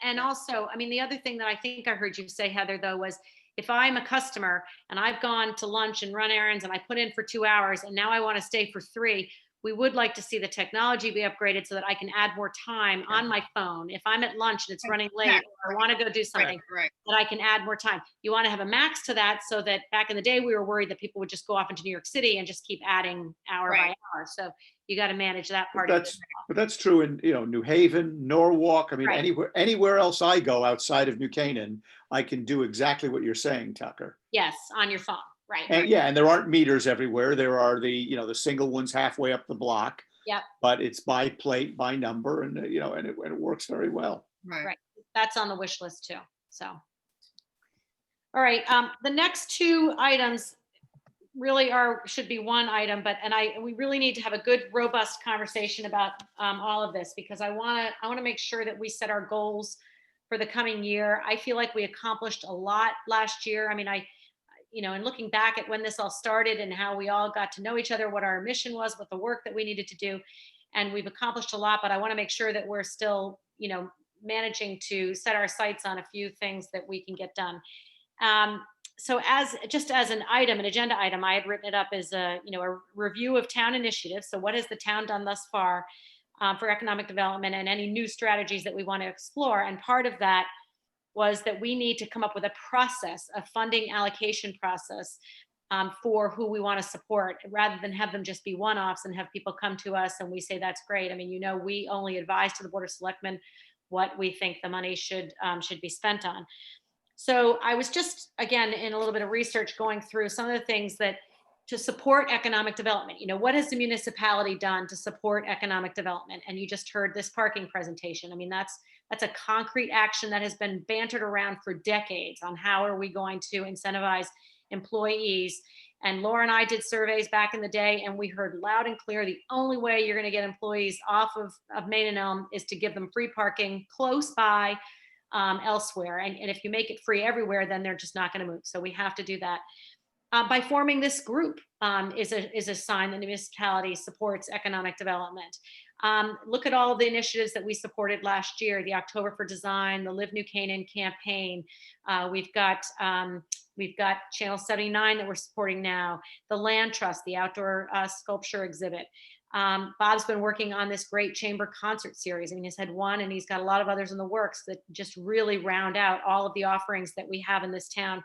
S1: And also, the other thing that I think I heard you say, Heather, though, was if I'm a customer and I've gone to lunch and run errands and I put in for 2 hours and now I want to stay for 3, we would like to see the technology be upgraded so that I can add more time on my phone. If I'm at lunch and it's running late, or I want to go do something,
S5: Right.
S1: that I can add more time. You want to have a max to that so that back in the day, we were worried that people would just go off into New York City and just keep adding hour by
S5: Right.
S1: hour. So you got to manage that
S10: But
S1: part of it.
S10: but that's true in, New Haven, Norwalk. I mean,
S1: Right.
S10: anywhere else I go outside of New Canaan, I can do exactly what you're saying, Tucker.
S1: Yes, on your phone. Right.
S10: And yeah, and there aren't meters everywhere. There are the single ones halfway up the block.
S1: Yep.
S10: But it's by plate, by number, and and it works very well.
S5: Right.
S1: That's on the wish list too. So. All right, the next two items really should be one item, but we really need to have a good, robust conversation about all of this, because I want to make sure that we set our goals for the coming year. I feel like we accomplished a lot last year. I mean, and looking back at when this all started and how we all got to know each other, what our mission was, what the work that we needed to do, and we've accomplished a lot, but I want to make sure that we're still, managing to set our sights on a few things that we can get done. So as an item, an agenda item, I had written it up as a review of town initiatives. So what has the town done thus far for economic development, and any new strategies that we want to explore? And part of that was that we need to come up with a process, a funding allocation process for who we want to support, rather than have them just be one-offs and have people come to us and we say, that's great. I mean, we only advise to the Board of Selectmen what we think the money should be spent on. So I was just, again, in a little bit of research, going through some of the things that to support economic development. What has the municipality done to support economic development? And you just heard this parking presentation. I mean, that's a concrete action that has been bantered around for decades on how are we going to incentivize employees. And Laura and I did surveys back in the day, and we heard loud and clear, the only way you're going to get employees off of Main and Elm is to give them free parking close by elsewhere. And if you make it free everywhere, then they're just not going to move. So we have to do that. By forming this group is a sign that the municipality supports economic development. Look at all of the initiatives that we supported last year: the October for Design, the Live New Canaan campaign. We've got Channel 79 that we're supporting now, the Land Trust, the outdoor sculpture exhibit. Bob's been working on this great chamber concert series. I mean, he's had one, and he's got a lot of others in the works that just really round out all of the offerings that we have in this town.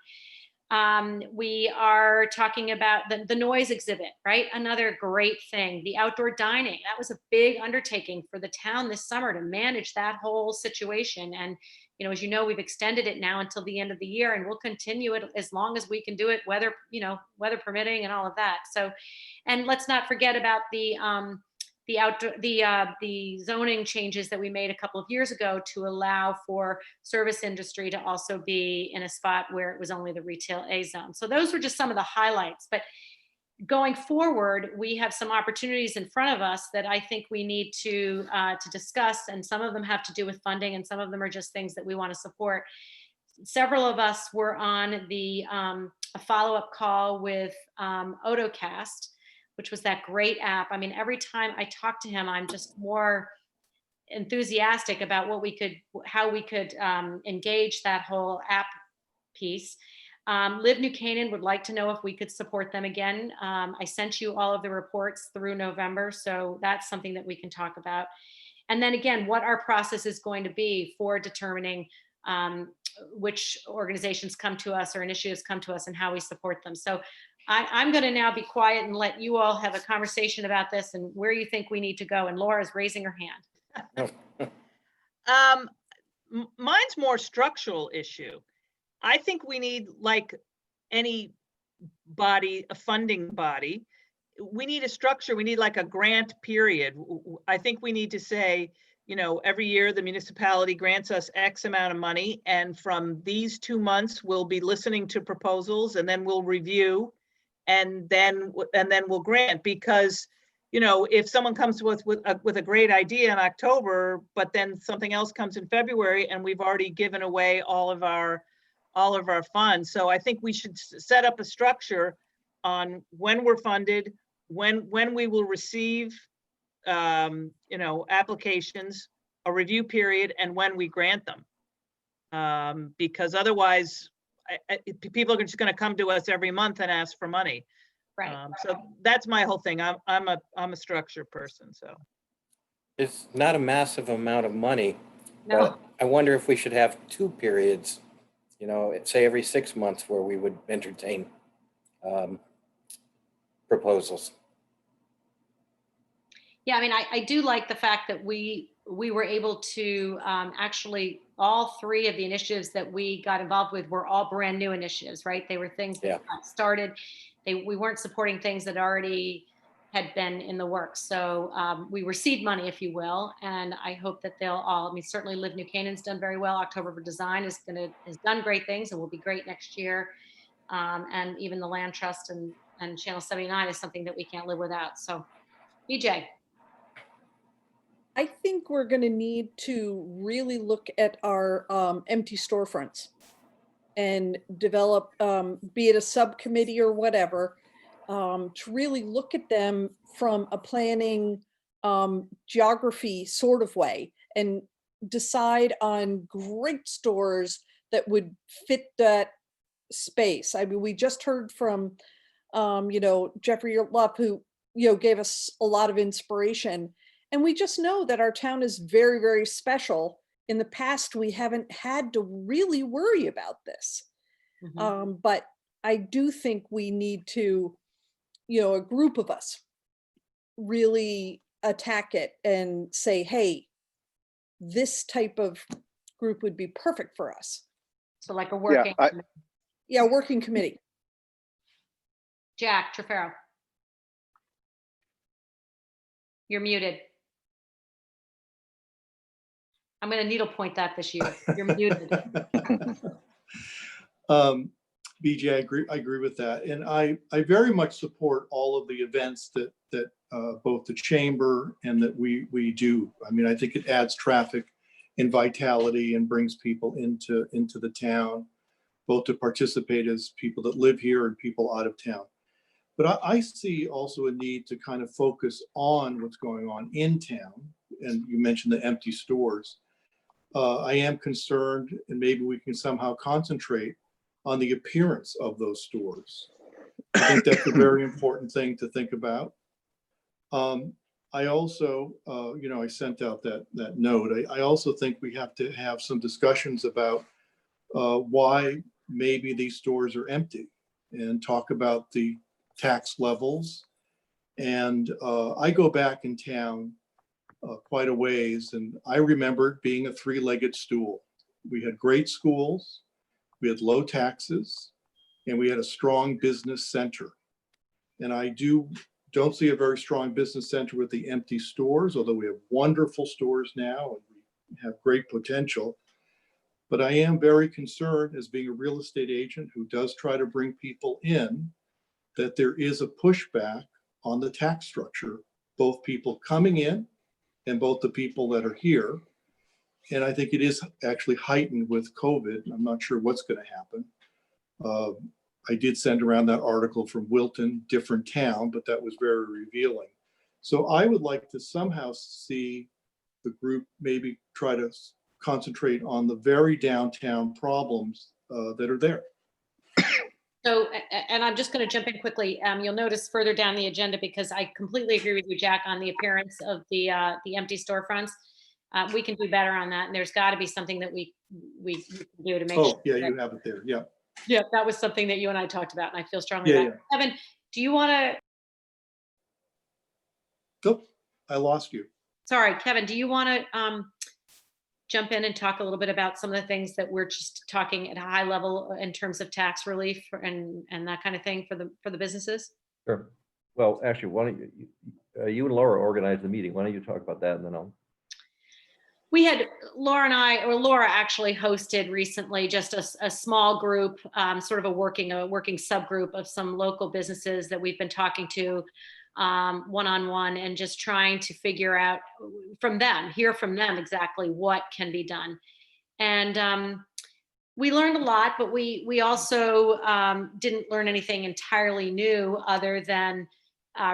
S1: We are talking about the noise exhibit, right? Another great thing. The outdoor dining. That was a big undertaking for the town this summer to manage that whole situation. And, as you know, we've extended it now until the end of the year, and we'll continue it as long as we can do it, weather permitting and all of that. So, and let's not forget about the zoning changes that we made a couple of years ago to allow for service industry to also be in a spot where it was only the retail A zone. So those were just some of the highlights. But going forward, we have some opportunities in front of us that I think we need to discuss, and some of them have to do with funding, and some of them are just things that we want to support. Several of us were on a follow-up call with Autocast, which was that great app. I mean, every time I talk to him, I'm just more enthusiastic about how we could engage that whole app piece. Live New Canaan would like to know if we could support them again. I sent you all of the reports through November, so that's something that we can talk about. And then again, what our process is going to be for determining which organizations come to us or initiatives come to us and how we support them. So I'm going to now be quiet and let you all have a conversation about this and where you think we need to go. And Laura's raising her hand.
S8: Mine's more structural issue. I think we need, like any body, a funding body, we need a structure. We need like a grant period. I think we need to say, every year the municipality grants us X amount of money, and from these 2 months, we'll be listening to proposals, and then we'll review, and then we'll grant. Because if someone comes to us with a great idea in October, but then something else comes in February, and we've already given away all of our funds. So I think we should set up a structure on when we're funded, when we will receive, applications, a review period, and when we grant them. Because otherwise, people are just going to come to us every month and ask for money.
S1: Right.
S8: So that's my whole thing. I'm a structure person, so.
S11: It's not a massive amount of money,
S1: No,
S11: but I wonder if we should have 2 periods, say every 6 months where we would entertain proposals.
S1: yeah, I mean, I do like the fact that we were able to actually, all 3 of the initiatives that we got involved with were all brand new initiatives, right? They were things that
S11: Yeah.
S1: got started. We weren't supporting things that already had been in the works. So we were seed money, if you will. And I hope that they'll all, I mean, certainly Live New Canaan's done very well. October for Design has done great things and will be great next year. And even the Land Trust and Channel 79 is something that we can't live without. So BJ.
S12: I think we're going to need to really look at our empty storefronts and develop, be it a subcommittee or whatever, to really look at them from a planning geography sort of way and decide on great stores that would fit that space. I mean, we just heard from, Jeffrey Lupp, who, gave us a lot of inspiration. And we just know that our town is very, very special. In the past, we haven't had to really worry about this. But I do think we need to, a group of us really attack it and say, hey, this type of group would be perfect for us.
S1: So like a working.
S12: Yeah, working committee.
S1: Jack Trefero. You're muted. I'm going to needlepoint that this year. You're muted.
S6: BJ, I agree with that. And I very much support all of the events that both the chamber and that we do. I mean, I think it adds traffic and vitality and brings people into the town, both to participate as people that live here and people out of town. But I see also a need to kind of focus on what's going on in town. And you mentioned the empty stores. I am concerned, and maybe we can somehow concentrate on the appearance of those stores. I think that's a very important thing to think about. I also, I sent out that note. I also think we have to have some discussions about why maybe these stores are empty and talk about the tax levels. And I go back in town quite a ways, and I remember being a 3-legged stool. We had great schools, we had low taxes, and we had a strong business center. And I don't see a very strong business center with the empty stores, although we have wonderful stores now and we have great potential. But I am very concerned, as being a real estate agent who does try to bring people in, that there is a pushback on the tax structure, both people coming in and both the people that are here. And I think it is actually heightened with COVID. I'm not sure what's going to happen. I did send around that article from Wilton, different town, but that was very revealing. So I would like to somehow see the group maybe try to concentrate on the very downtown problems that are there.
S1: So, and I'm just going to jump in quickly. You'll notice further down the agenda, because I completely agree with you, Jack, on the appearance of the empty storefronts. We can do better on that, and there's got to be something that we can do to make sure.
S6: Oh, yeah, you have it there. Yeah.
S1: Yeah, that was something that you and I talked about, and I feel strongly
S6: Yeah,
S1: about it. Kevin, do you want to?
S6: Oh, I lost you.
S1: Sorry, Kevin, do you want to jump in and talk a little bit about some of the things that we're just talking at a high level in terms of tax relief and that kind of thing for the businesses?
S13: Sure. Well, actually, why don't you and Laura organize the meeting? Why don't you talk about that, and then I'll.
S1: We had Laura actually hosted recently just a small group, sort of a working subgroup of some local businesses that we've been talking to one-on-one, and just trying to figure out hear from them exactly what can be done. And we learned a lot, but we also didn't learn anything entirely new, other than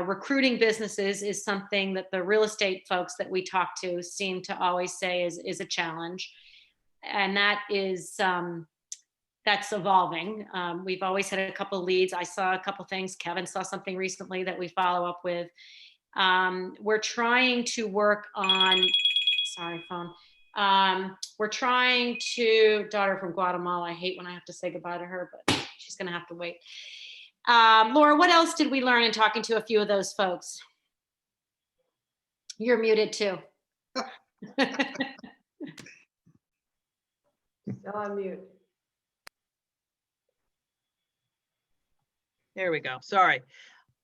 S1: recruiting businesses is something that the real estate folks that we talk to seem to always say is a challenge. And that is that's evolving. We've always had a couple leads. I saw a couple things. Kevin saw something recently that we follow up with. We're trying to work on, sorry, phone. We're trying to, daughter from Guatemala. I hate when I have to say goodbye to her, but she's going to have to wait. Laura, what else did we learn in talking to a few of those folks? You're muted too.
S14: Still on mute.
S8: There we go. Sorry.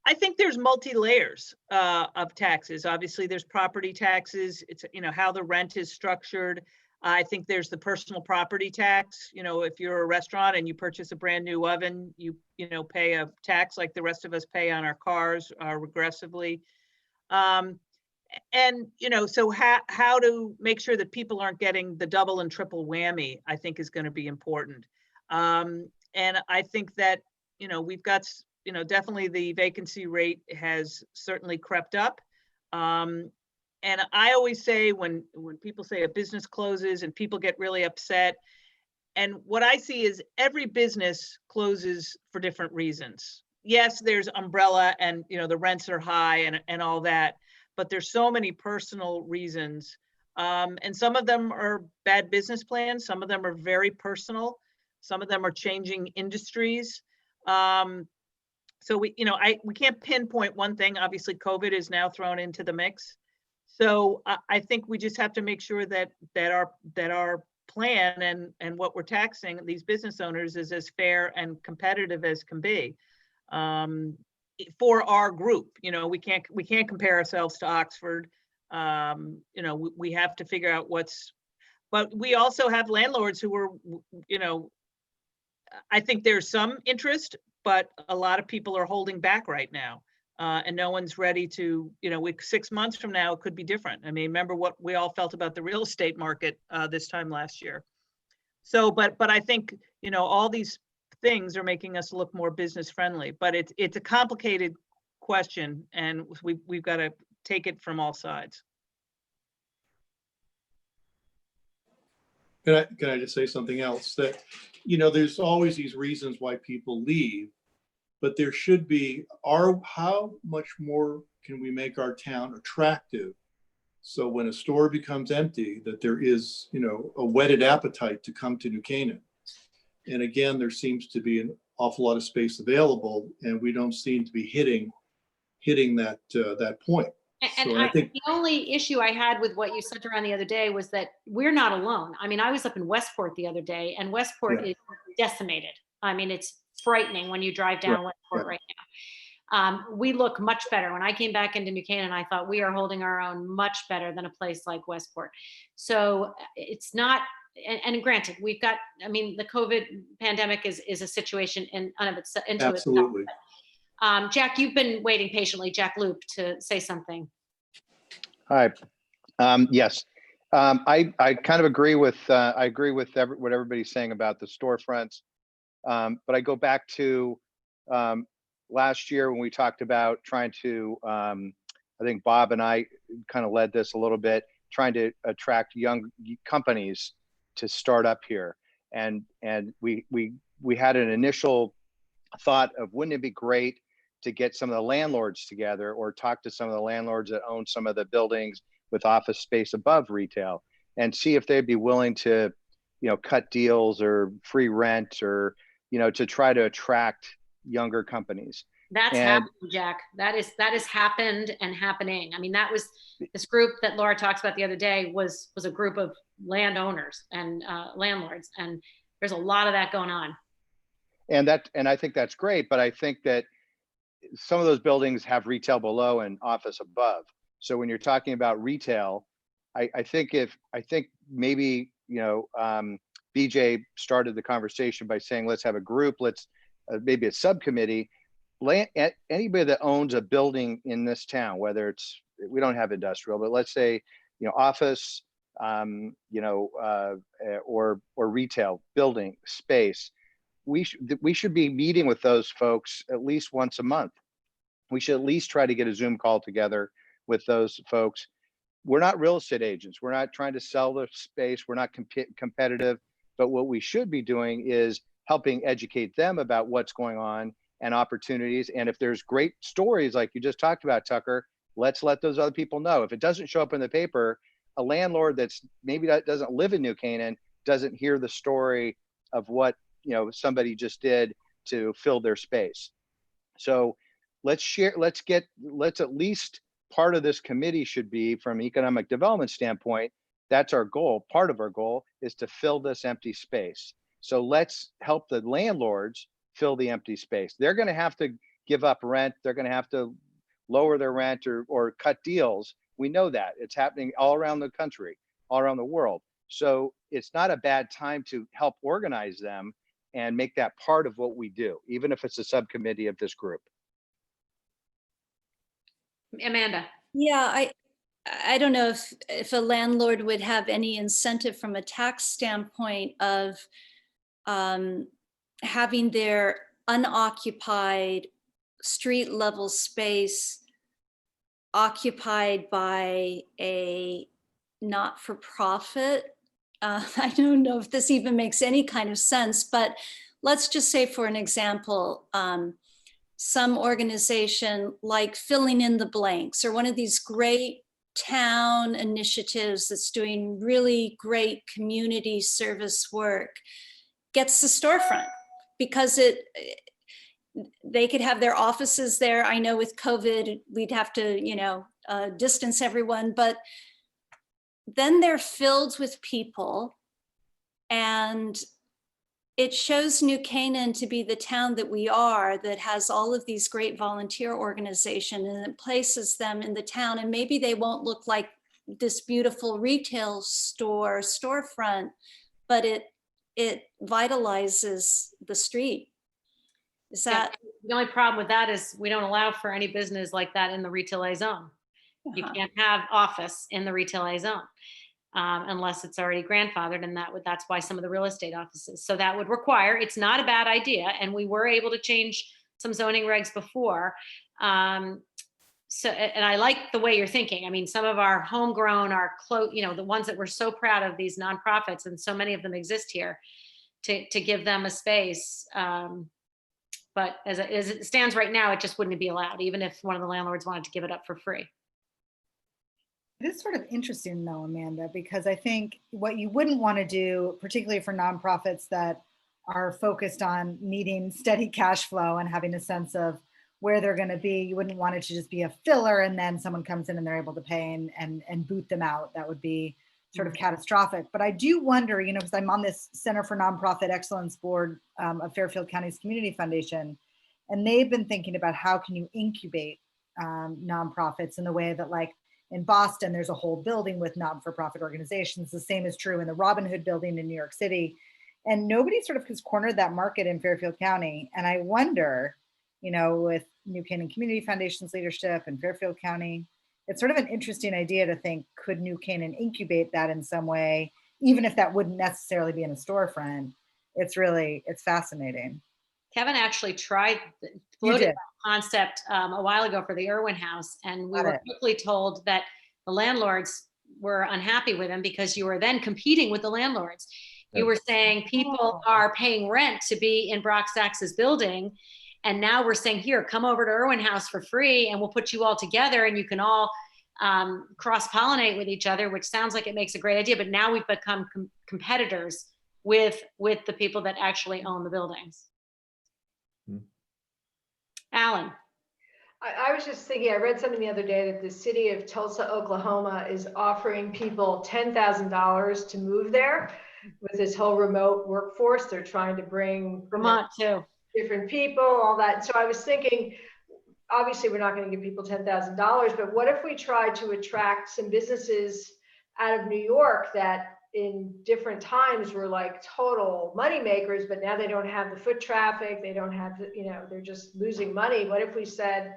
S8: I think there's multi-layers of taxes. Obviously, there's property taxes. It's, you know, how the rent is structured. I think there's the personal property tax. You know, if you're a restaurant and you purchase a brand new oven, you know, pay a tax like the rest of us pay on our cars regressively. And, you know, so how to make sure that people aren't getting the double and triple whammy, I think is going to be important. And I think that, you know, we've got, you know, definitely the vacancy rate has certainly crept up. And I always say when people say a business closes and people get really upset, and what I see is every business closes for different reasons. Yes, there's umbrella and, you know, the rents are high and all that, but there's so many personal reasons. And some of them are bad business plans. Some of them are very personal. Some of them are changing industries. So we can't pinpoint one thing. Obviously, COVID is now thrown into the mix. So I think we just have to make sure that our plan and what we're taxing these business owners is as fair and competitive as can be for our group. You know, we can't compare ourselves to Oxford. You know, we have to figure out but we also have landlords who are, you know, I think there's some interest, but a lot of people are holding back right now. And no one's ready to, you know, 6 months from now, it could be different. I mean, remember what we all felt about the real estate market this time last year. So, but I think, you know, all these things are making us look more business friendly, but it's a complicated question and we've got to take it from all sides.
S6: Can I just say something else? That, you know, there's always these reasons why people leave, but there should be, how much more can we make our town attractive? So when a store becomes empty, that there is, you know, a whetted appetite to come to New Canaan. And again, there seems to be an awful lot of space available and we don't seem to be hitting that point.
S1: And
S6: So
S1: I
S6: I think
S1: the only issue I had with what you said around the other day was that we're not alone. I mean, I was up in Westport the other day and Westport is decimated. I mean, it's frightening when you drive down Westport right now. We look much better. When I came back into New Canaan, I thought we are holding our own much better than a place like Westport. So it's not, and granted, we've got, I mean, the COVID pandemic is a situation in and of itself.
S6: absolutely.
S1: Jack, you've been waiting patiently, Jack Loop, to say something.
S15: Hi. Yes. I kind of agree with what everybody's saying about the storefronts. But I go back to last year when we talked about trying to, I think Bob and I kind of led this a little bit, trying to attract young companies to start up here. And we had an initial thought of, wouldn't it be great to get some of the landlords together or talk to some of the landlords that own some of the buildings with office space above retail and see if they'd be willing to, you know, cut deals or free rent or, you know, to try to attract younger companies.
S1: That's happened, Jack. That has happened and happening. I mean, that was this group that Laura talks about the other day was a group of landowners and landlords. And there's a lot of that going on.
S15: And I think that's great, but I think that some of those buildings have retail below and office above. So when you're talking about retail, I think maybe, you know, BJ started the conversation by saying, let's have a group, let's maybe a subcommittee. Anybody that owns a building in this town, whether it's, we don't have industrial, but let's say, you know, office, you know, or retail building space, we should be meeting with those folks at least once a month. We should at least try to get a Zoom call together with those folks. We're not real estate agents. We're not trying to sell the space. We're not competitive. But what we should be doing is helping educate them about what's going on and opportunities. And if there's great stories like you just talked about, Tucker, let's let those other people know. If it doesn't show up in the paper, a landlord that's maybe that doesn't live in New Canaan doesn't hear the story of what, you know, somebody just did to fill their space. So let's share, let's at least part of this committee should be from economic development standpoint. That's our goal. Part of our goal is to fill this empty space. So let's help the landlords fill the empty space. They're going to have to give up rent. They're going to have to lower their rent or cut deals. We know that it's happening all around the country, all around the world. So it's not a bad time to help organize them and make that part of what we do, even if it's a subcommittee of this group.
S1: Amanda.
S4: Yeah, I don't know if a landlord would have any incentive from a tax standpoint of having their unoccupied street level space occupied by a not-for-profit. I don't know if this even makes any kind of sense, but let's just say, for an example, some organization like Filling in the Blanks, or one of these great town initiatives that's doing really great community service work, gets the storefront because they could have their offices there. I know with COVID, we'd have to, distance everyone, but then they're filled with people, and it shows New Canaan to be the town that we are, that has all of these great volunteer organizations, and it places them in the town. And maybe they won't look like this beautiful retail storefront, but it vitalizes the street. Is that?
S1: The only problem with that is we don't allow for any business like that in the retail A zone. You can't have office in the retail A zone unless it's already grandfathered, and that's why some of the real estate offices. So that would require, it's not a bad idea, and we were able to change some zoning regs before. So, and I like the way you're thinking. I mean, some of our homegrown, the ones that we're so proud of, these nonprofits, and so many of them exist here, to give them a space. But as it stands right now, it just wouldn't be allowed, even if one of the landlords wanted to give it up for free.
S14: It is sort of interesting though, Amanda, because I think what you wouldn't want to do, particularly for nonprofits that are focused on needing steady cash flow and having a sense of where they're going to be, you wouldn't want it to just be a filler and then someone comes in and they're able to pay and boot them out. That would be sort of catastrophic. But I do wonder, because I'm on this Center for Nonprofit Excellence board of Fairfield County's Community Foundation, and they've been thinking about how can you incubate nonprofits in the way that, like, in Boston, there's a whole building with not-for-profit organizations. The same is true in the Robin Hood building in New York City. And nobody sort of has cornered that market in Fairfield County. And I wonder, with New Canaan Community Foundation's leadership and Fairfield County, it's sort of an interesting idea to think, could New Canaan incubate that in some way, even if that wouldn't necessarily be in a storefront? It's fascinating.
S1: Kevin actually floated that concept a while ago for the Irwin House, and we were quickly told that the landlords were unhappy with him because you were then competing with the landlords. You were saying people are paying rent to be in Brock Sachs's building, and now we're saying, here, come over to Irwin House for free, and we'll put you all together, and you can all cross-pollinate with each other, which sounds like it makes a great idea. But now we've become competitors with the people that actually own the buildings. Alan.
S16: I was just thinking, I read something the other day that the city of Tulsa, Oklahoma is offering people $10,000 to move there with this whole remote workforce. They're trying to bring
S1: Vermont too,
S16: different people, all that. So I was thinking, obviously we're not going to give people $10,000, but what if we tried to attract some businesses out of New York that in different times were like total money makers, but now they don't have the foot traffic, they don't have they're just losing money. What if we said,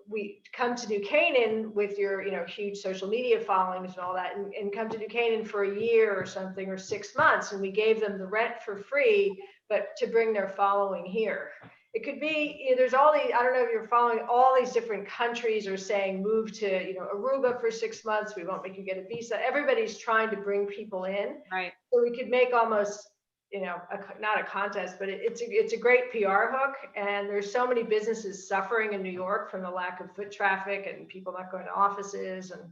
S16: we come to New Canaan with your huge social media followings and all that, and come to New Canaan for a year or something, or 6 months, and we gave them the rent for free, but to bring their following here. It could be, there's all these, I don't know if you're following, all these different countries are saying move to, Aruba for 6 months. We won't make you get a visa. Everybody's trying to bring people in.
S1: Right.
S16: So we could make almost, not a contest, but it's a great PR hook. And there's so many businesses suffering in New York from the lack of foot traffic and people not going to offices. And,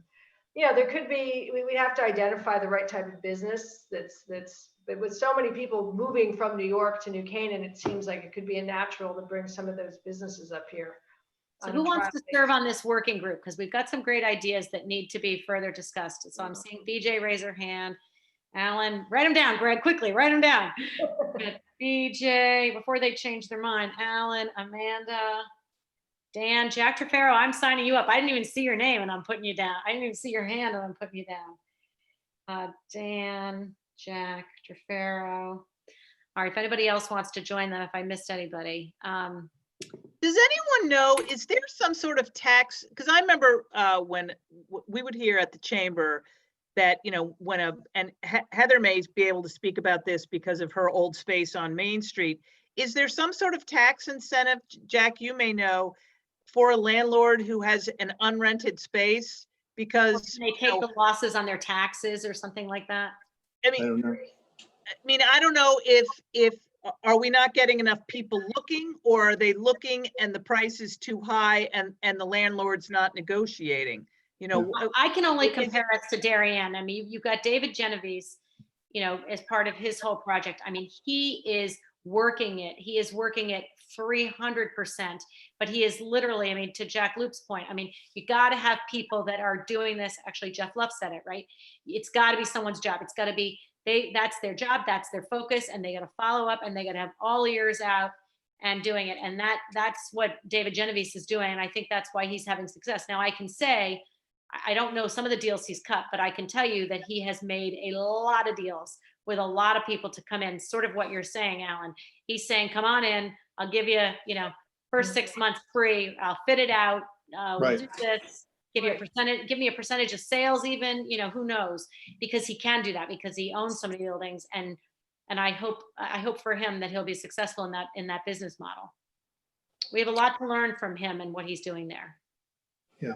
S16: there could be, we have to identify the right type of business but with so many people moving from New York to New Canaan, it seems like it could be a natural to bring some of those businesses up here.
S1: So who wants to serve on this working group? Because we've got some great ideas that need to be further discussed. So I'm seeing BJ raise her hand. Alan, write them down, Greg, quickly, write them down. BJ, before they change their mind, Alan, Amanda, Dan, Jack Trefero, I'm signing you up. I didn't even see your name and I'm putting you down. I didn't even see your hand and I'm putting you down. Dan, Jack Trefero. All right, if anybody else wants to join them, if I missed anybody.
S8: Does anyone know, is there some sort of tax? Because I remember when we would hear at the chamber that, when Heather may be able to speak about this because of her old space on Main Street. Is there some sort of tax incentive, Jack, you may know, for a landlord who has an unrented space? Because
S1: they take the losses on their taxes or something like that.
S8: I don't know if are we not getting enough people looking, or are they looking and the price is too high and the landlord's not negotiating?
S1: I can only compare us to Darien. I mean, you've got David Genovese, as part of his whole project. I mean, he is working it. He is working it 300%, but he is literally, I mean, to Jack Loop's point, I mean, you got to have people that are doing this. Actually, Jeff Luff said it, right? It's got to be someone's job. It's got to be, that's their job, that's their focus, and they got to follow up and they got to have all ears out and doing it. And that's what David Genovese is doing. And I think that's why he's having success. Now I can say, I don't know some of the deals he's cut, but I can tell you that he has made a lot of deals with a lot of people to come in, sort of what you're saying, Alan. He's saying, come on in, I'll give you, first 6 months free, I'll fit it out, we'll do this, give me a percentage of sales even, who knows? Because he can do that because he owns so many buildings. And I hope for him that he'll be successful in that business model. We have a lot to learn from him and what he's doing there.
S6: Yeah.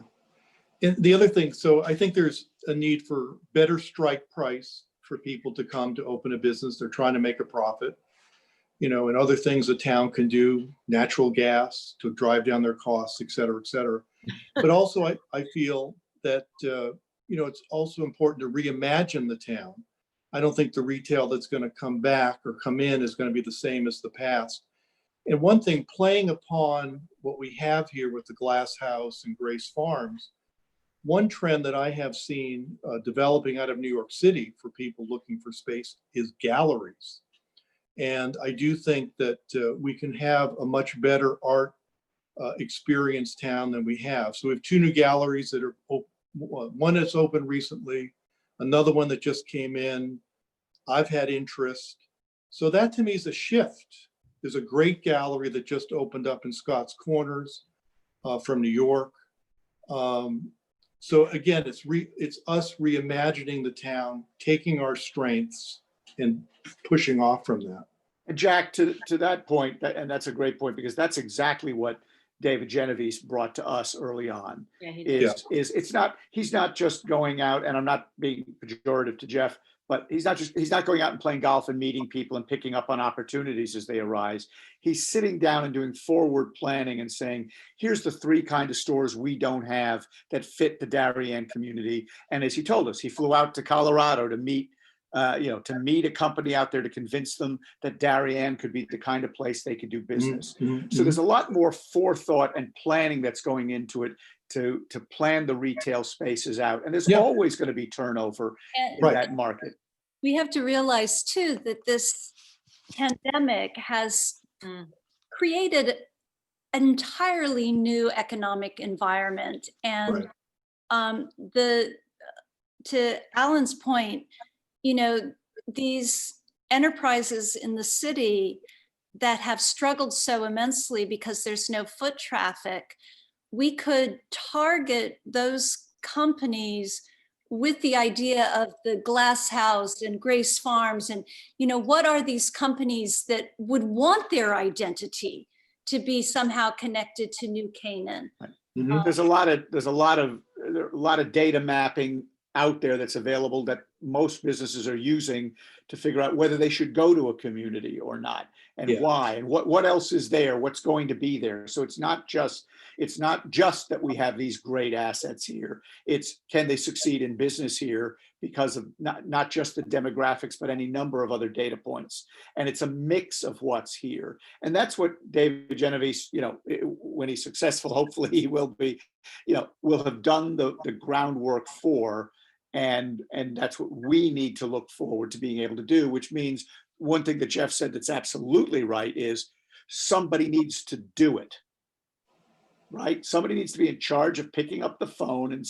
S6: And the other thing, so I think there's a need for better strike price for people to come to open a business. They're trying to make a profit, and other things the town can do, natural gas to drive down their costs, et cetera, et cetera. But also I feel that, it's also important to reimagine the town. I don't think the retail that's going to come back or come in is going to be the same as the past. And one thing, playing upon what we have here with the Glass House and Grace Farms, one trend that I have seen developing out of New York City for people looking for space is galleries. And I do think that we can have a much better art experience town than we have. So we have 2 new galleries that are one that's opened recently, another one that just came in. I've had interest. So that to me is a shift. There's a great gallery that just opened up in Scott's Corners from New York. So again, it's us reimagining the town, taking our strengths and pushing off from that.
S10: And Jack, to that point, and that's a great point, because that's exactly what David Genovese brought to us early on.
S1: Yeah,
S10: He's not just going out, and I'm not being pejorative to Jeff, but he's not going out and playing golf and meeting people and picking up on opportunities as they arise. He's sitting down and doing forward planning and saying, here's the 3 kind of stores we don't have that fit the Darien community. And as he told us, he flew out to Colorado to meet a company out there to convince them that Darien could be the kind of place they could do business.
S6: Mm-hmm.
S10: So there's a lot more forethought and planning that's going into it to plan the retail spaces out. And there's always going to be turnover in that market.
S4: We have to realize too that this pandemic has created an entirely new economic environment. And to Alan's point, these enterprises in the city that have struggled so immensely because there's no foot traffic, we could target those companies with the idea of the Glass House and Grace Farms. And, what are these companies that would want their identity to be somehow connected to New Canaan?
S10: There's a lot of data mapping out there that's available that most businesses are using to figure out whether they should go to a community or not, and
S6: Yeah.
S10: why, and what else is there, what's going to be there. So it's not just that we have these great assets here. It's, can they succeed in business here because of not just the demographics, but any number of other data points. And it's a mix of what's here. And that's what David Genovese, when he's successful, hopefully he will be, will have done the groundwork for. And that's what we need to look forward to being able to do, which means one thing that Jeff said that's absolutely right is somebody needs to do it. Right? Somebody needs to be in charge of picking up the phone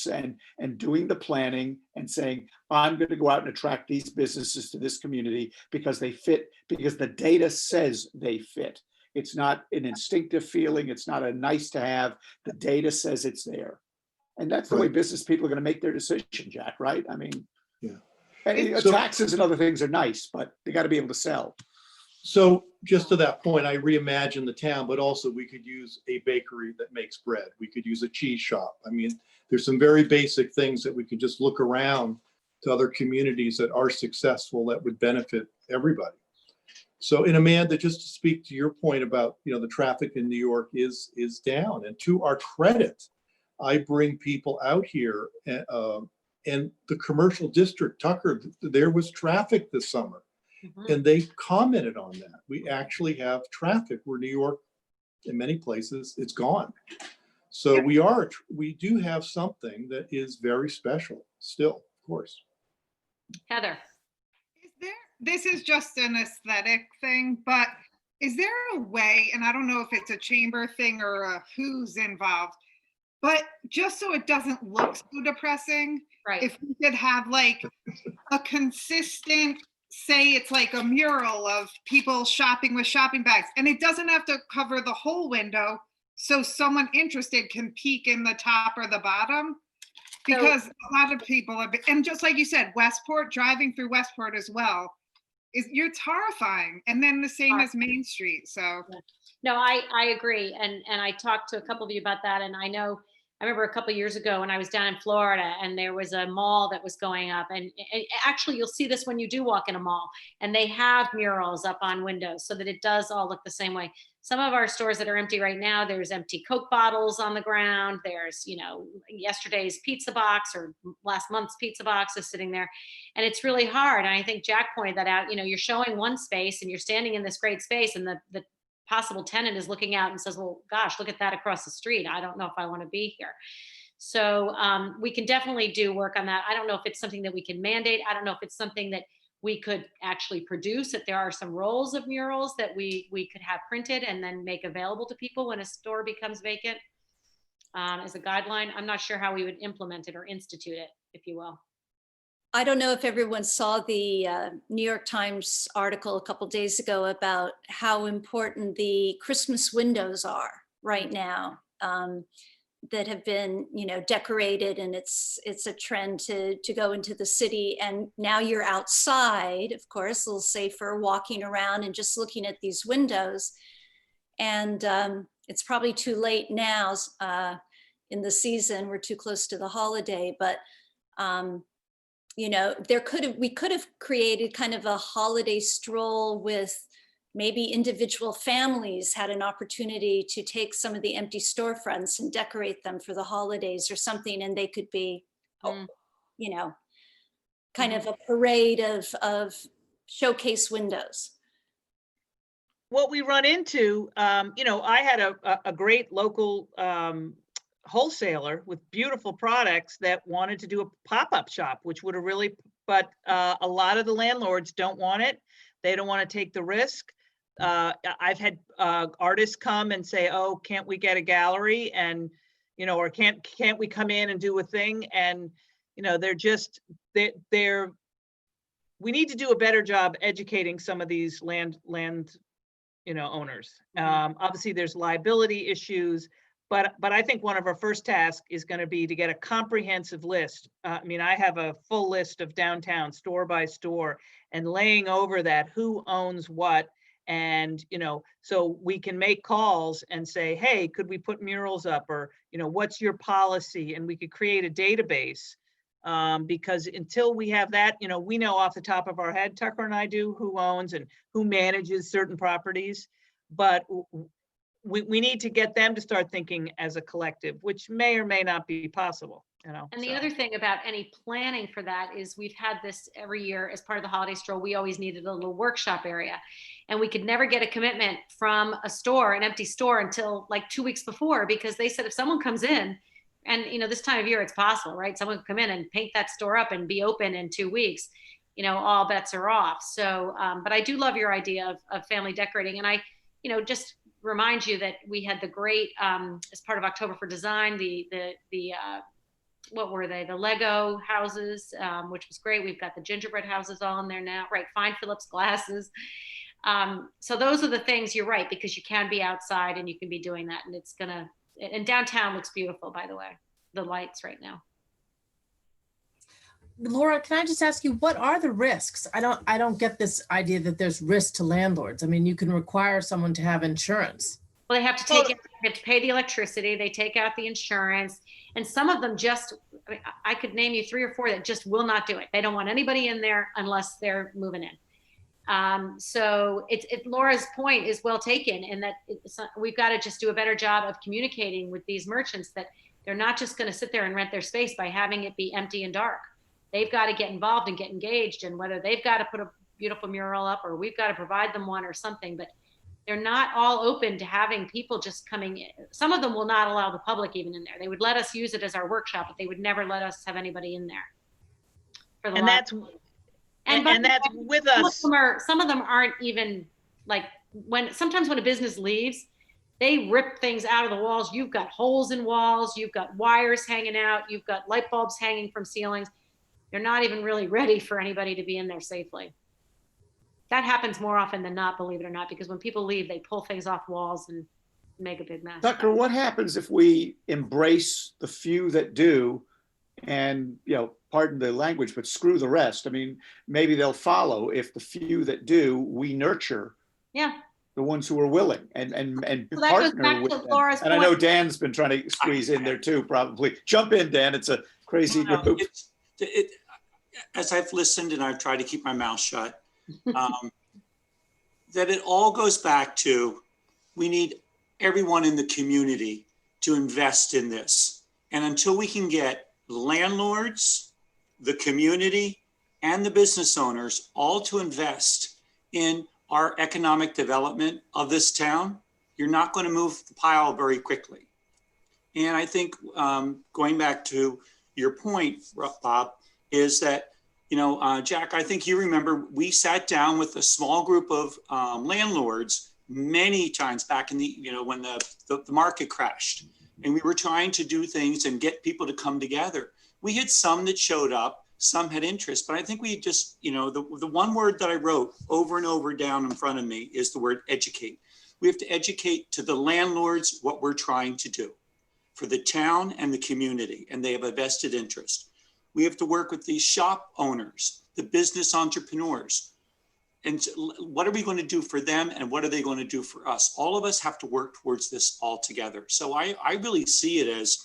S10: and doing the planning and saying, I'm going to go out and attract these businesses to this community because they fit, because the data says they fit. It's not an instinctive feeling. It's not a nice to have. The data says it's there. And that's the way business people are going to make their decision, Jack, right? I mean,
S6: yeah.
S10: And
S6: So-
S10: taxes and other things are nice, but they got to be able to sell.
S6: So just to that point, I reimagine the town, but also we could use a bakery that makes bread. We could use a cheese shop. I mean, there's some very basic things that we could just look around to other communities that are successful that would benefit everybody. So, and Amanda, just to speak to your point about, the traffic in New York is down. And to our credit, I bring people out here and the commercial district, Tucker, there was traffic this summer. And they commented on that. We actually have traffic where New York, in many places, it's gone. So we do have something that is very special still, of course.
S1: Heather.
S5: This is just an aesthetic thing, but is there a way, and I don't know if it's a chamber thing or who's involved, but just so it doesn't look so depressing,
S1: right?
S5: If we could have like a consistent, say it's like a mural of people shopping with shopping bags, and it doesn't have to cover the whole window, so someone interested can peek in the top or the bottom. Because a lot of people have, and just like you said, Westport, driving through Westport as well, you're terrifying. And then the same as Main Street, so.
S1: No, I agree. And I talked to a couple of you about that. And I remember a couple of years ago when I was down in Florida and there was a mall that was going up, and actually you'll see this when you do walk in a mall, and they have murals up on windows so that it does all look the same way. Some of our stores that are empty right now, there's empty Coke bottles on the ground. There's, yesterday's pizza box or last month's pizza box is sitting there. And it's really hard. And I think Jack pointed that out. You're showing one space and you're standing in this great space, and the possible tenant is looking out and says, well, gosh, look at that across the street. I don't know if I want to be here. So we can definitely do work on that. I don't know if it's something that we can mandate. I don't know if it's something that we could actually produce, that there are some rolls of murals that we could have printed and then make available to people when a store becomes vacant as a guideline. I'm not sure how we would implement it or institute it, if you will.
S4: I don't know if everyone saw the New York Times article a couple days ago about how important the Christmas windows are right now, that have been, decorated, and it's a trend to go into the city. And now you're outside, of course, a little safer, walking around and just looking at these windows. And it's probably too late now in the season. We're too close to the holiday, but we could have created kind of a holiday stroll with maybe individual families had an opportunity to take some of the empty storefronts and decorate them for the holidays or something, and they could be, kind of a parade of showcase windows.
S8: What we run into, I had a great local wholesaler with beautiful products that wanted to do a pop-up shop, which would have really, but a lot of the landlords don't want it. They don't want to take the risk. I've had artists come and say, oh, can't we get a gallery? And, or can't we come in and do a thing? And, we need to do a better job educating some of these land owners. Obviously there's liability issues, but I think one of our first tasks is going to be to get a comprehensive list. I have a full list of downtown store by store, and laying over that who owns what. And, so we can make calls and say, hey, could we put murals up, or, what's your policy? And we could create a database Because until we have that, you know, we know off the top of our head, Tucker and I do, who owns and who manages certain properties. But we need to get them to start thinking as a collective, which may or may not be possible, you know.
S1: And the
S8: so.
S1: other thing about any planning for that is we've had this every year as part of the holiday stroll. We always needed a little workshop area, and we could never get a commitment from a store, an empty store, until like 2 weeks before, because they said if someone comes in, and you know, this time of year it's possible, right? Someone could come in and paint that store up and be open in 2 weeks, you know, all bets are off. So, but I do love your idea of family decorating. And I, you know, just remind you that we had the great, as part of October for Design, what were they? The Lego houses, which was great. We've got the gingerbread houses all in there now, right? Fine Phillips glasses. So those are the things, you're right, because you can be outside and you can be doing that. And it's gonna, and downtown looks beautiful, by the way, the lights right now.
S9: Laura, can I just ask you, what are the risks? I don't get this idea that there's risk to landlords. I mean, you can require someone to have insurance.
S1: Well, they have to they have to pay the electricity, they take out the insurance, and some of them just, I mean, I could name you 3 or 4 that just will not do it. They don't want anybody in there unless they're moving in. So Laura's point is well taken, in that we've got to just do a better job of communicating with these merchants that they're not just going to sit there and rent their space by having it be empty and dark. They've got to get involved and get engaged, and whether they've got to put a beautiful mural up or we've got to provide them one or something, but they're not all open to having people just coming in. Some of them will not allow the public even in there. They would let us use it as our workshop, but they would never let us have anybody in there. For the
S8: And that's with us.
S1: Some of them aren't even like, sometimes when a business leaves, they rip things out of the walls. You've got holes in walls, you've got wires hanging out, you've got light bulbs hanging from ceilings. They're not even really ready for anybody to be in there safely. That happens more often than not, believe it or not, because when people leave, they pull things off walls and make a big mess.
S10: Tucker, what happens if we embrace the few that do and, you know, pardon the language, but screw the rest? I mean, maybe they'll follow if the few that do, we nurture.
S1: Yeah.
S10: The ones who are willing and
S1: So that goes
S10: partner
S1: back
S10: with
S1: to
S10: them.
S1: Laura's
S10: And I know
S1: point.
S10: Dan's been trying to squeeze in there too, probably. Jump in, Dan. It's a crazy group.
S2: As I've listened and I've tried to keep my mouth shut, that it all goes back to, we need everyone in the community to invest in this. And until we can get landlords, the community, and the business owners all to invest in our economic development of this town, you're not going to move the pile very quickly. And I think going back to your point, Bob, is that, you know, Jack, I think you remember we sat down with a small group of landlords many times back in the, you know, when the market crashed, and we were trying to do things and get people to come together. We had some that showed up, some had interest, but I think we just, you know, the one word that I wrote over and over down in front of me is the word educate. We have to educate to the landlords what we're trying to do for the town and the community, and they have a vested interest. We have to work with these shop owners, the business entrepreneurs. And what are we going to do for them, and what are they going to do for us? All of us have to work towards this all together. So I really see it as,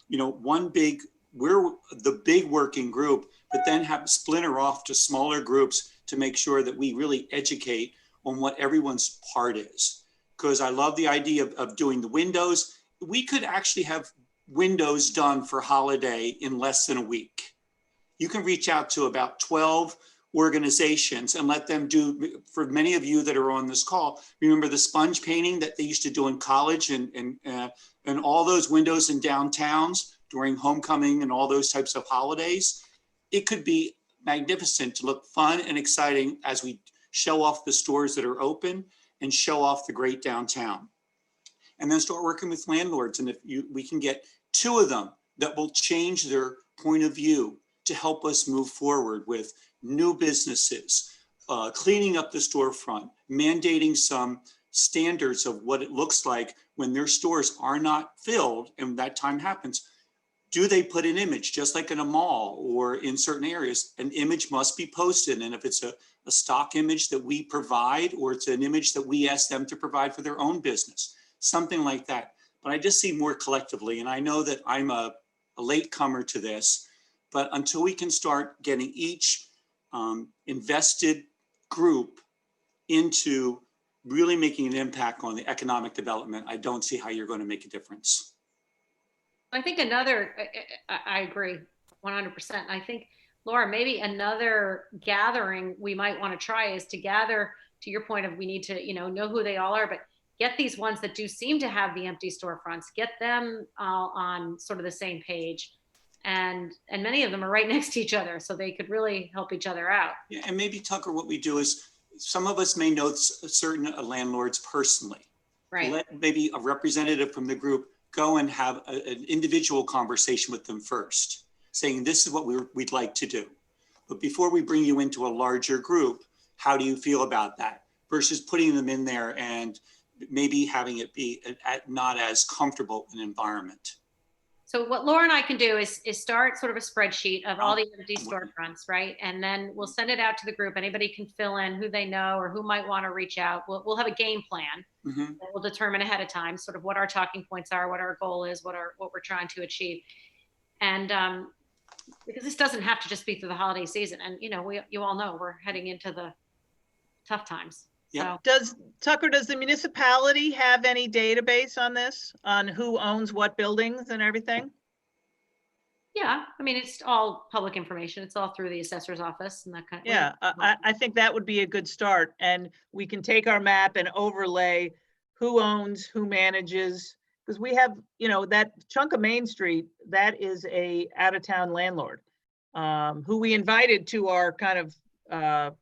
S2: you know, we're the big working group, but then have splinter off to smaller groups to make sure that we really educate on what everyone's part is. Because I love the idea of doing the windows. We could actually have windows done for holiday in less than a week. You can reach out to about 12 organizations and let them do, for many of you that are on this call, remember the sponge painting that they used to do in college and all those windows in downtowns during homecoming and all those types of holidays? It could be magnificent to look fun and exciting as we show off the stores that are open and show off the great downtown. And then start working with landlords. And if we can get 2 of them that will change their point of view to help us move forward with new businesses, cleaning up the storefront, mandating some standards of what it looks like when their stores are not filled, and that time happens. Do they put an image, just like in a mall or in certain areas? An image must be posted, and if it's a stock image that we provide, or it's an image that we ask them to provide for their own business, something like that. But I just see more collectively, and I know that I'm a latecomer to this, But until we can start getting each invested group into really making an impact on the economic development, I don't see how you're going to make a difference.
S1: I think I agree 100%. I think, Laura, maybe another gathering we might want to try is to gather, to your point of we need to, know who they all are, but get these ones that do seem to have the empty storefronts, get them on sort of the same page. And many of them are right next to each other, so they could really help each other out.
S2: Yeah, and maybe, Tucker, what we do is some of us may know certain landlords personally.
S1: Right.
S2: Let maybe a representative from the group go and have an individual conversation with them first, saying this is what we'd like to do. But before we bring you into a larger group, how do you feel about that? Versus putting them in there and maybe having it be not as comfortable an environment.
S1: So what Laura and I can do is start sort of a spreadsheet of all the empty storefronts, right? And then we'll send it out to the group. Anybody can fill in who they know or who might want to reach out. We'll have a game plan that we'll determine ahead of time, sort of what our talking points are, what our goal is, what we're trying to achieve. And because this doesn't have to just be through the holiday season. And, you all know we're heading into the tough times.
S2: Yeah.
S1: So,
S8: Tucker, does the municipality have any database on this, on who owns what buildings and everything?
S1: yeah, I mean, it's all public information. It's all through the assessor's office and that kind of.
S8: Yeah, I think that would be a good start. And we can take our map and overlay who owns, who manages, because we have, that chunk of Main Street, that is a out-of-town landlord who we invited to our kind of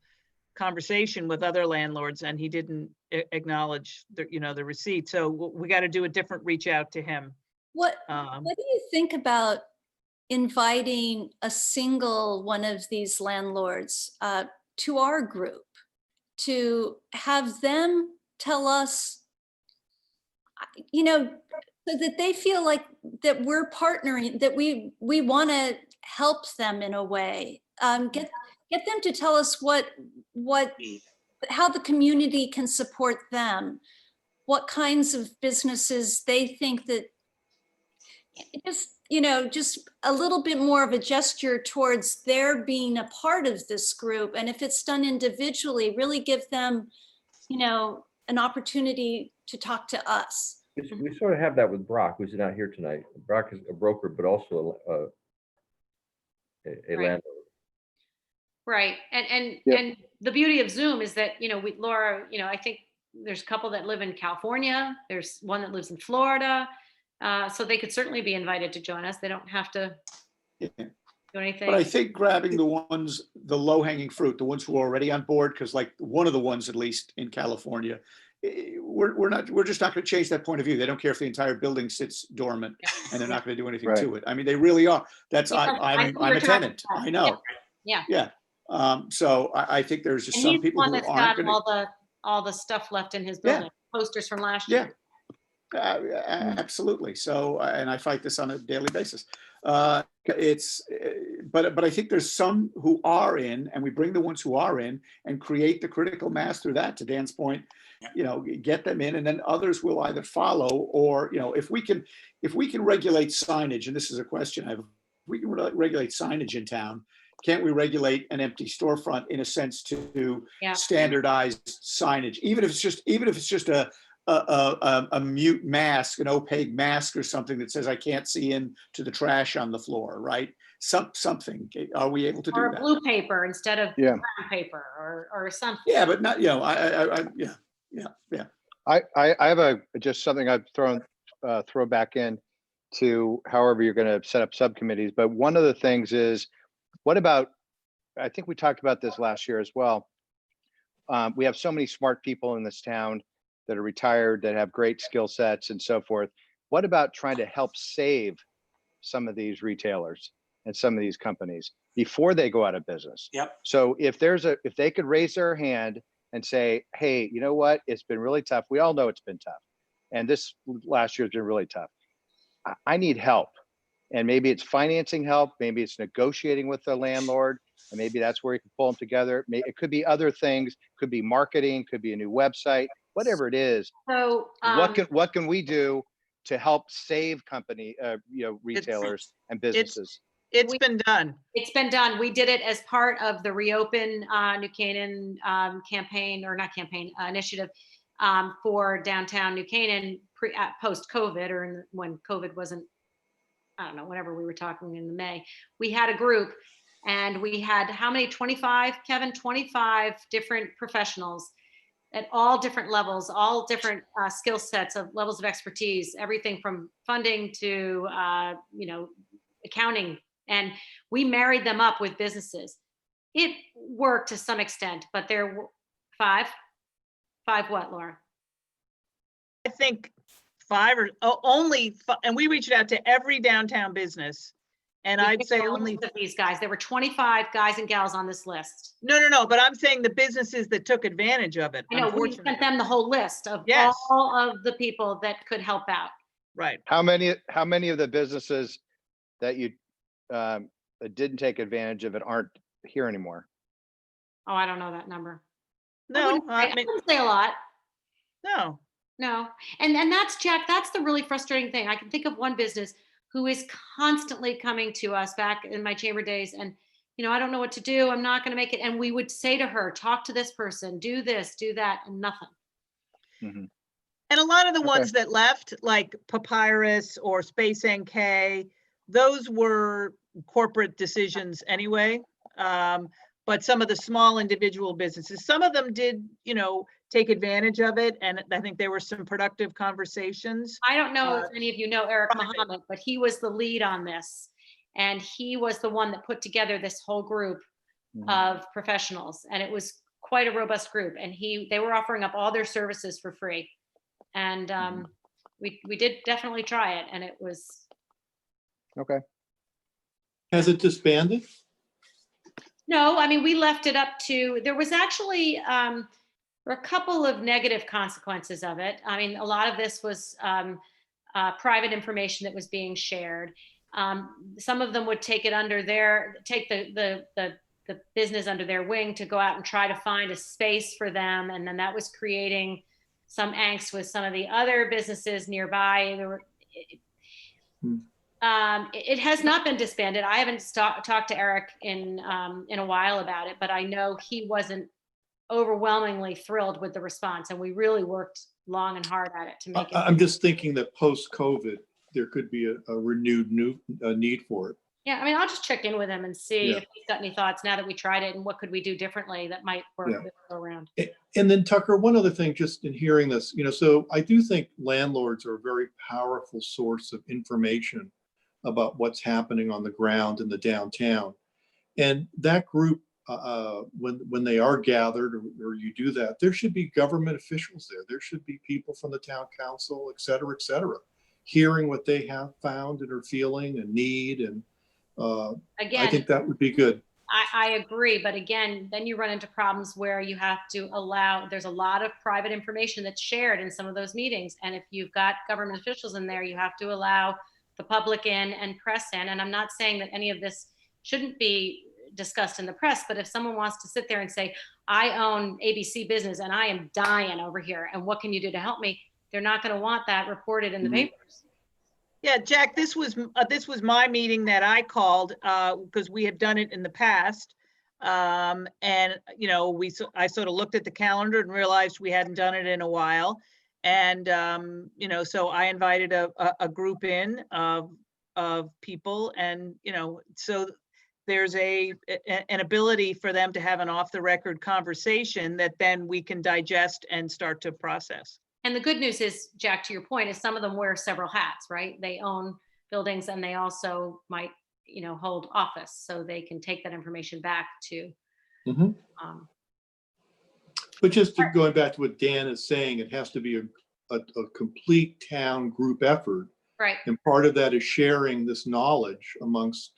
S8: conversation with other landlords, and he didn't acknowledge the receipt. So we got to do a different reach out to him.
S4: What do you think about inviting a single one of these landlords to our group to have them tell us, so that they feel like that we're partnering, that we want to help them in a way, get them to tell us how the community can support them, what kinds of businesses they think that just a little bit more of a gesture towards their being a part of this group. And if it's done individually, really give them, an opportunity to talk to us.
S13: We sort of have that with Brock, who's not here tonight. Brock is a broker, but also a landlord.
S1: Right. And the beauty of Zoom is that, Laura, I think there's a couple that live in California. There's one that lives in Florida. So they could certainly be invited to join us. They don't have to do anything.
S10: But I think grabbing the low-hanging fruit, the ones who are already on board, because like one of the ones, at least in California, we're just not going to change that point of view. They don't care if the entire building sits dormant and they're not going to do anything to it. I mean, they really are. I'm a tenant. I know.
S1: Yeah.
S10: So I think there's just some people who aren't going to.
S1: All the stuff left in his building, posters from last year.
S10: Absolutely. So, and I fight this on a daily basis. But I think there's some who are in, and we bring the ones who are in and create the critical mass through that, to Dan's point, get them in, and then others will either follow, or, if we can regulate signage, and this is a question I have, if we can regulate signage in town, can't we regulate an empty storefront in a sense to standardize signage, even if it's just a mute mask, an opaque mask or something that says I can't see into the trash on the floor, right? Something. Are we able to do that?
S1: Or blue paper instead of brown paper or something.
S10: Yeah, but not,
S15: I have just something I've throw back in to however you're going to set up subcommittees. But one of the things is, what about, I think we talked about this last year as well. We have so many smart people in this town that are retired, that have great skill sets and so forth. What about trying to help save some of these retailers and some of these companies before they go out of business?
S2: Yep.
S15: So if they could raise their hand and say, hey, you know what? It's been really tough. We all know it's been tough. And this last year has been really tough. I need help. And maybe it's financing help. Maybe it's negotiating with the landlord. And maybe that's where you can pull them together. It could be other things, could be marketing, could be a new website, whatever it is.
S1: So
S15: what can we do to help save retailers and businesses?
S8: It's been done.
S1: It's been done. We did it as part of the Reopen New Canaan campaign, or not campaign, initiative for downtown New Canaan post-COVID, or when COVID wasn't, I don't know, whenever we were talking in May. We had a group, and we had how many? 25, Kevin? 25 different professionals at all different levels, all different skill sets of levels of expertise, everything from funding to accounting. And we married them up with businesses. It worked to some extent, but there were five what, Laura?
S8: I think only, and we reached out to every downtown business. And I'd say only
S1: of these guys. There were 25 guys and gals on this list.
S8: No, but I'm saying the businesses that took advantage of it.
S1: I know, we sent them the whole list of
S8: Yes.
S1: all of the people that could help out.
S8: Right.
S15: How many of the businesses that you that didn't take advantage of it aren't here anymore?
S1: Oh, I don't know that number.
S8: No,
S1: I wouldn't say a lot.
S8: No.
S1: And that's, Jack, that's the really frustrating thing. I can think of one business who is constantly coming to us back in my chamber days, and I don't know what to do. I'm not going to make it. And we would say to her, talk to this person, do this, do that, and nothing.
S15: Mm-hmm.
S8: And a lot of the ones that left, like Papyrus or Space NK, those were corporate decisions anyway. But some of the small individual businesses, some of them did, take advantage of it. And I think there were some productive conversations.
S1: I don't know if any of you know Eric Muhammad, but he was the lead on this. And he was the one that put together this whole group of professionals. And it was quite a robust group. And they were offering up all their services for free. And we did definitely try it. And it was.
S15: Okay.
S6: Has it disbanded?
S1: No, I mean, we left it up to, there was actually, there were a couple of negative consequences of it. I mean, a lot of this was private information that was being shared. Some of them would take it under take the business under their wing to go out and try to find a space for them. And then that was creating some angst with some of the other businesses nearby. It has not been disbanded. I haven't talked to Eric in a while about it, but I know he wasn't overwhelmingly thrilled with the response, and we really worked long and hard at it to make it.
S6: I'm just thinking that post-COVID, there could be a renewed need for it.
S1: Yeah, I mean, I'll just check in with him and see if he's got any thoughts now that we tried it, and what could we do differently that might work this go around.
S6: And then Tucker, one other thing, just in hearing this, so I do think landlords are a very powerful source of information about what's happening on the ground in the downtown. And that group, when they are gathered or you do that, there should be government officials there. There should be people from the town council, et cetera, hearing what they have found and are feeling and need. And
S1: again,
S6: I think that would be good.
S1: I agree. But again, then you run into problems where you have to there's a lot of private information that's shared in some of those meetings. And if you've got government officials in there, you have to allow the public in and press in. And I'm not saying that any of this shouldn't be discussed in the press, but if someone wants to sit there and say, I own ABC business and I am dying over here, and what can you do to help me? They're not going to want that reported in the papers.
S8: Yeah, Jack, this was my meeting that I called because we have done it in the past. And, I sort of looked at the calendar and realized we hadn't done it in a while. And, so I invited a group in of people, and, so there's an ability for them to have an off the record conversation that then we can digest and start to process.
S1: And the good news is, Jack, to your point, is some of them wear several hats, right? They own buildings and they also might, hold office, so they can take that information back to.
S6: But just going back to what Dan is saying, it has to be a complete town group effort.
S1: Right.
S6: And part of that is sharing this knowledge amongst,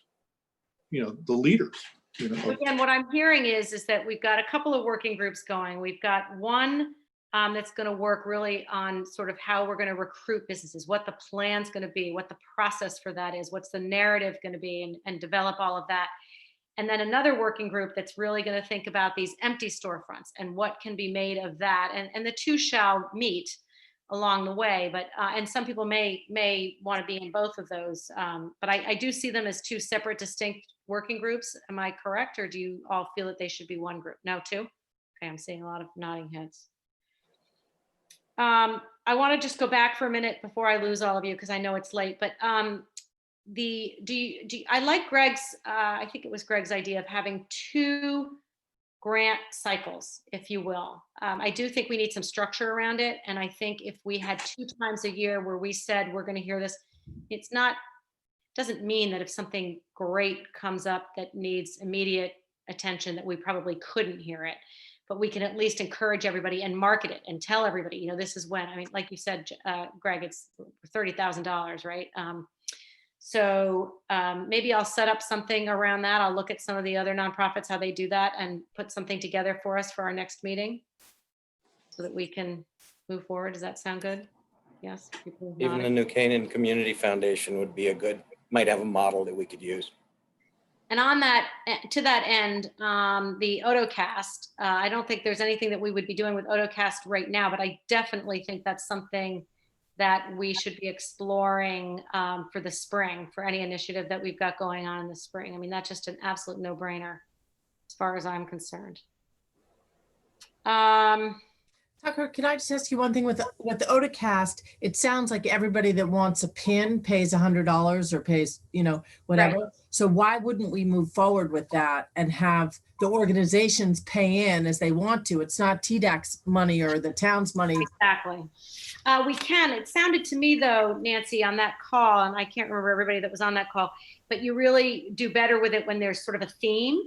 S6: the leaders.
S1: Again, what I'm hearing is that we've got a couple of working groups going. We've got one that's going to work really on sort of how we're going to recruit businesses, what the plan's going to be, what the process for that is, what's the narrative going to be, and develop all of that. And then another working group that's really going to think about these empty storefronts and what can be made of that. And the two shall meet along the way, but, and some people may want to be in both of those. But I do see them as two separate, distinct working groups. Am I correct? Or do you all feel that they should be one group? No, two? Okay, I'm seeing a lot of nodding heads. I want to just go back for a minute before I lose all of you, because I know it's late, but I like Greg's, I think it was Greg's idea of having two grant cycles, if you will. I do think we need some structure around it. And I think if we had 2 times a year where we said, we're going to hear this, doesn't mean that if something great comes up that needs immediate attention, that we probably couldn't hear it, but we can at least encourage everybody and market it and tell everybody, this is when, I mean, like you said, Greg, it's $30,000, right? So maybe I'll set up something around that. I'll look at some of the other nonprofits, how they do that, and put something together for us for our next meeting so that we can move forward. Does that sound good? Yes. People
S11: Even the
S1: nodding.
S11: New Canaan Community Foundation would be might have a model that we could use.
S1: And on that, to that end, the Autocast, I don't think there's anything that we would be doing with Autocast right now, but I definitely think that's something that we should be exploring for the spring, for any initiative that we've got going on in the spring. I mean, that's just an absolute no-brainer as far as I'm concerned.
S9: Tucker, can I just ask you one thing with the Autocast? It sounds like everybody that wants a pin pays $100 or pays, whatever.
S1: Right.
S9: So why wouldn't we move forward with that and have the organizations pay in as they want to? It's not TDAC's money or the town's money.
S1: Exactly. We can. It sounded to me, though, Nancy, on that call, and I can't remember everybody that was on that call, but you really do better with it when there's sort of a theme,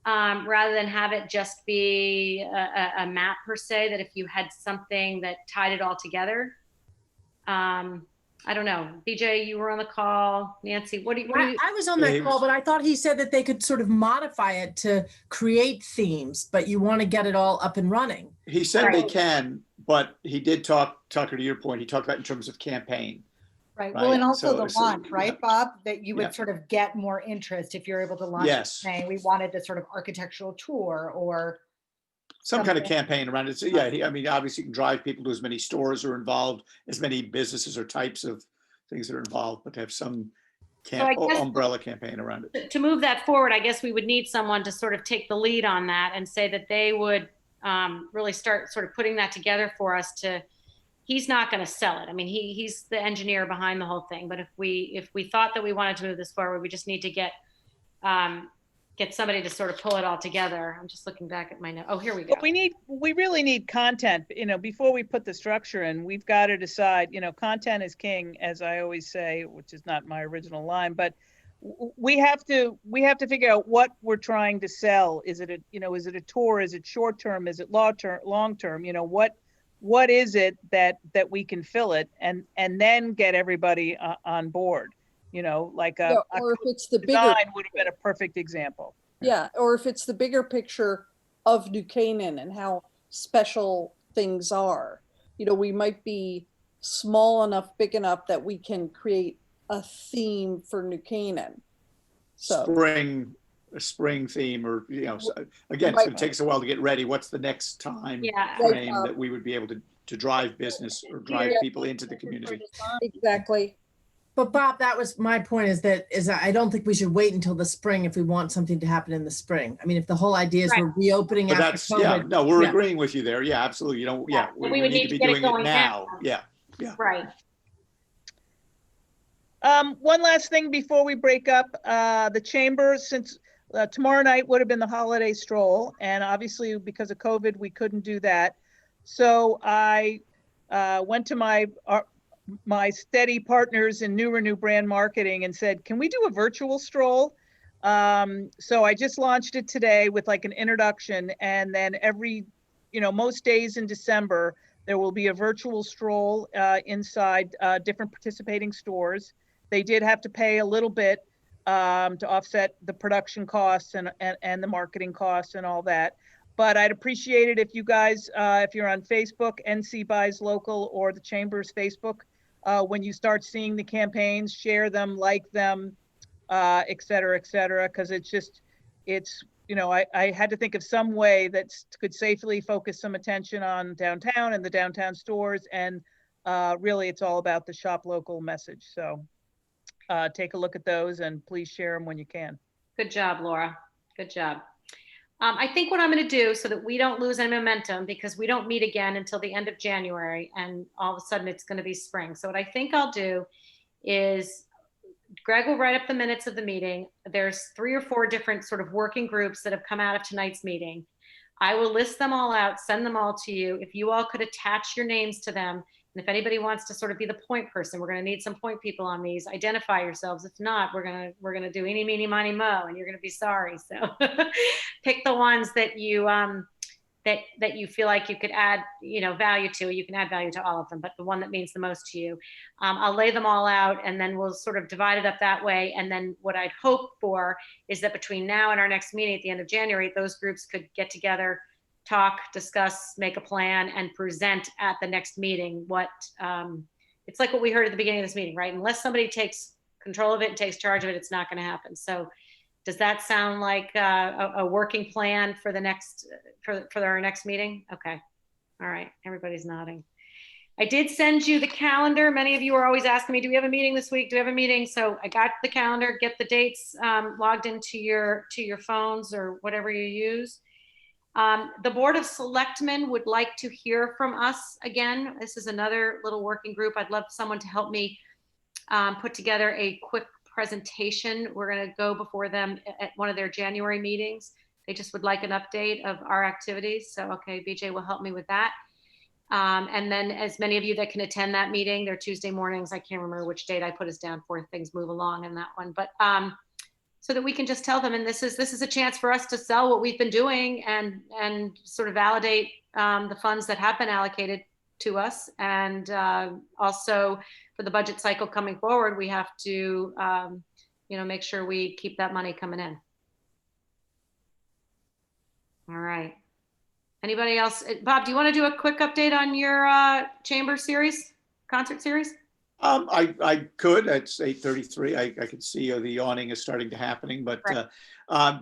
S1: rather than have it just be a map per se, that if you had something that tied it all together. I don't know. BJ, you were on the call. Nancy, what do you?
S9: I was on that call, but I thought he said that they could sort of modify it to create themes, but you want to get it all up and running.
S10: He said they can, but he did talk, Tucker, to your point, he talked about in terms of campaign.
S14: Right. Well, and also the
S10: So,
S14: launch, right, Bob? That you would
S10: Yeah.
S14: sort of get more interest if you're able to launch.
S10: Yes.
S14: Saying we wanted this sort of architectural tour or.
S10: Some kind of
S14: something.
S10: campaign around it. So yeah, I mean, obviously you can drive people to as many stores are involved, as many businesses or types of things that are involved, but to have some
S1: I guess-
S10: umbrella campaign around it.
S1: To move that forward, I guess we would need someone to sort of take the lead on that and say that they would really start sort of putting that together for us. He's not going to sell it. I mean, he's the engineer behind the whole thing. But if we thought that we wanted to move this forward, we just need to get somebody to sort of pull it all together. I'm just looking back at my note. Oh, here we go.
S8: But we really need content, before we put the structure in, we've got to decide, content is king, as I always say, which is not my original line, but we have to figure out what we're trying to sell. Is it a tour? Is it short term? Is it long term? What is it that we can fill it and then get everybody on board? Like a
S12: or if it's the bigger
S8: design would have been a perfect example.
S12: Yeah, or if it's the bigger picture of New Canaan and how special things are. We might be small enough, big enough that we can create a theme for New Canaan. So
S10: A spring theme, or again, it's
S12: Right.
S10: going to take us a while to get ready. What's the next time
S1: Yeah.
S10: frame that we would be able to drive business or drive people into the community?
S12: exactly.
S9: But Bob, that was my point, is I don't think we should wait until the spring if we want something to happen in the spring. I mean, if the whole idea is we're reopening
S10: But
S9: after
S10: that's,
S9: COVID.
S10: no, we're
S9: Yeah.
S10: agreeing with you there. Yeah, absolutely. We
S1: would
S10: need to be
S1: get it
S10: doing it
S1: going
S10: now.
S1: now.
S10: Yeah.
S1: Right.
S8: One last thing before we break up, the chamber, since tomorrow night would have been the holiday stroll, and obviously because of COVID, we couldn't do that. So I went to my steady partners in New Renew Brand Marketing and said, can we do a virtual stroll? So I just launched it today with like an introduction, and then most days in December, there will be a virtual stroll inside different participating stores. They did have to pay a little bit to offset the production costs and the marketing costs and all that. But I'd appreciate it if you guys, if you're on Facebook, NC Buys Local, or the Chamber's Facebook, when you start seeing the campaigns, share them, like them, et cetera, because I had to think of some way that could safely focus some attention on downtown and the downtown stores, and really it's all about the shop local message. So take a look at those and please share them when you can.
S1: Good job, Laura. Good job. I think what I'm going to do so that we don't lose any momentum, because we don't meet again until the end of January, and all of a sudden it's going to be spring. So what I think I'll do is Greg will write up the minutes of the meeting. There's 3 or 4 different sort of working groups that have come out of tonight's meeting. I will list them all out, send them all to you. If you all could attach your names to them, and if anybody wants to sort of be the point person, we're going to need some point people on these. Identify yourselves. If not, we're gonna do eeny, meeny, miny, mo, and you're going to be sorry. So pick the ones that you that you feel like you could add, value to. You can add value to all of them, but the one that means the most to you. I'll lay them all out, and then we'll sort of divide it up that way. And then what I'd hope for is that between now and our next meeting at the end of January, those groups could get together, talk, discuss, make a plan, and present at the next meeting what, it's like what we heard at the beginning of this meeting, right? Unless somebody takes control of it and takes charge of it, it's not going to happen. So does that sound like a working plan for the next, for our next meeting? Okay. All right. Everybody's nodding. I did send you the calendar. Many of you are always asking me, do we have a meeting this week? Do we have a meeting? So I got the calendar, get the dates logged into your phones or whatever you use. The Board of Selectmen would like to hear from us again. This is another little working group. I'd love someone to help me put together a quick presentation. We're going to go before them at one of their January meetings. They just would like an update of our activities. So, okay, BJ will help me with that. And then as many of you that can attend that meeting, they're Tuesday mornings. I can't remember which date I put us down for. Things move along in that one, but so that we can just tell them, and this is a chance for us to sell what we've been doing and sort of validate the funds that have been allocated to us. And also for the budget cycle coming forward, we have to, make sure we keep that money coming in. All right. Anybody else? Bob, do you want to do a quick update on your chamber series, concert series?
S10: I could. It's 8:33. I can see the yawning is starting to happening, but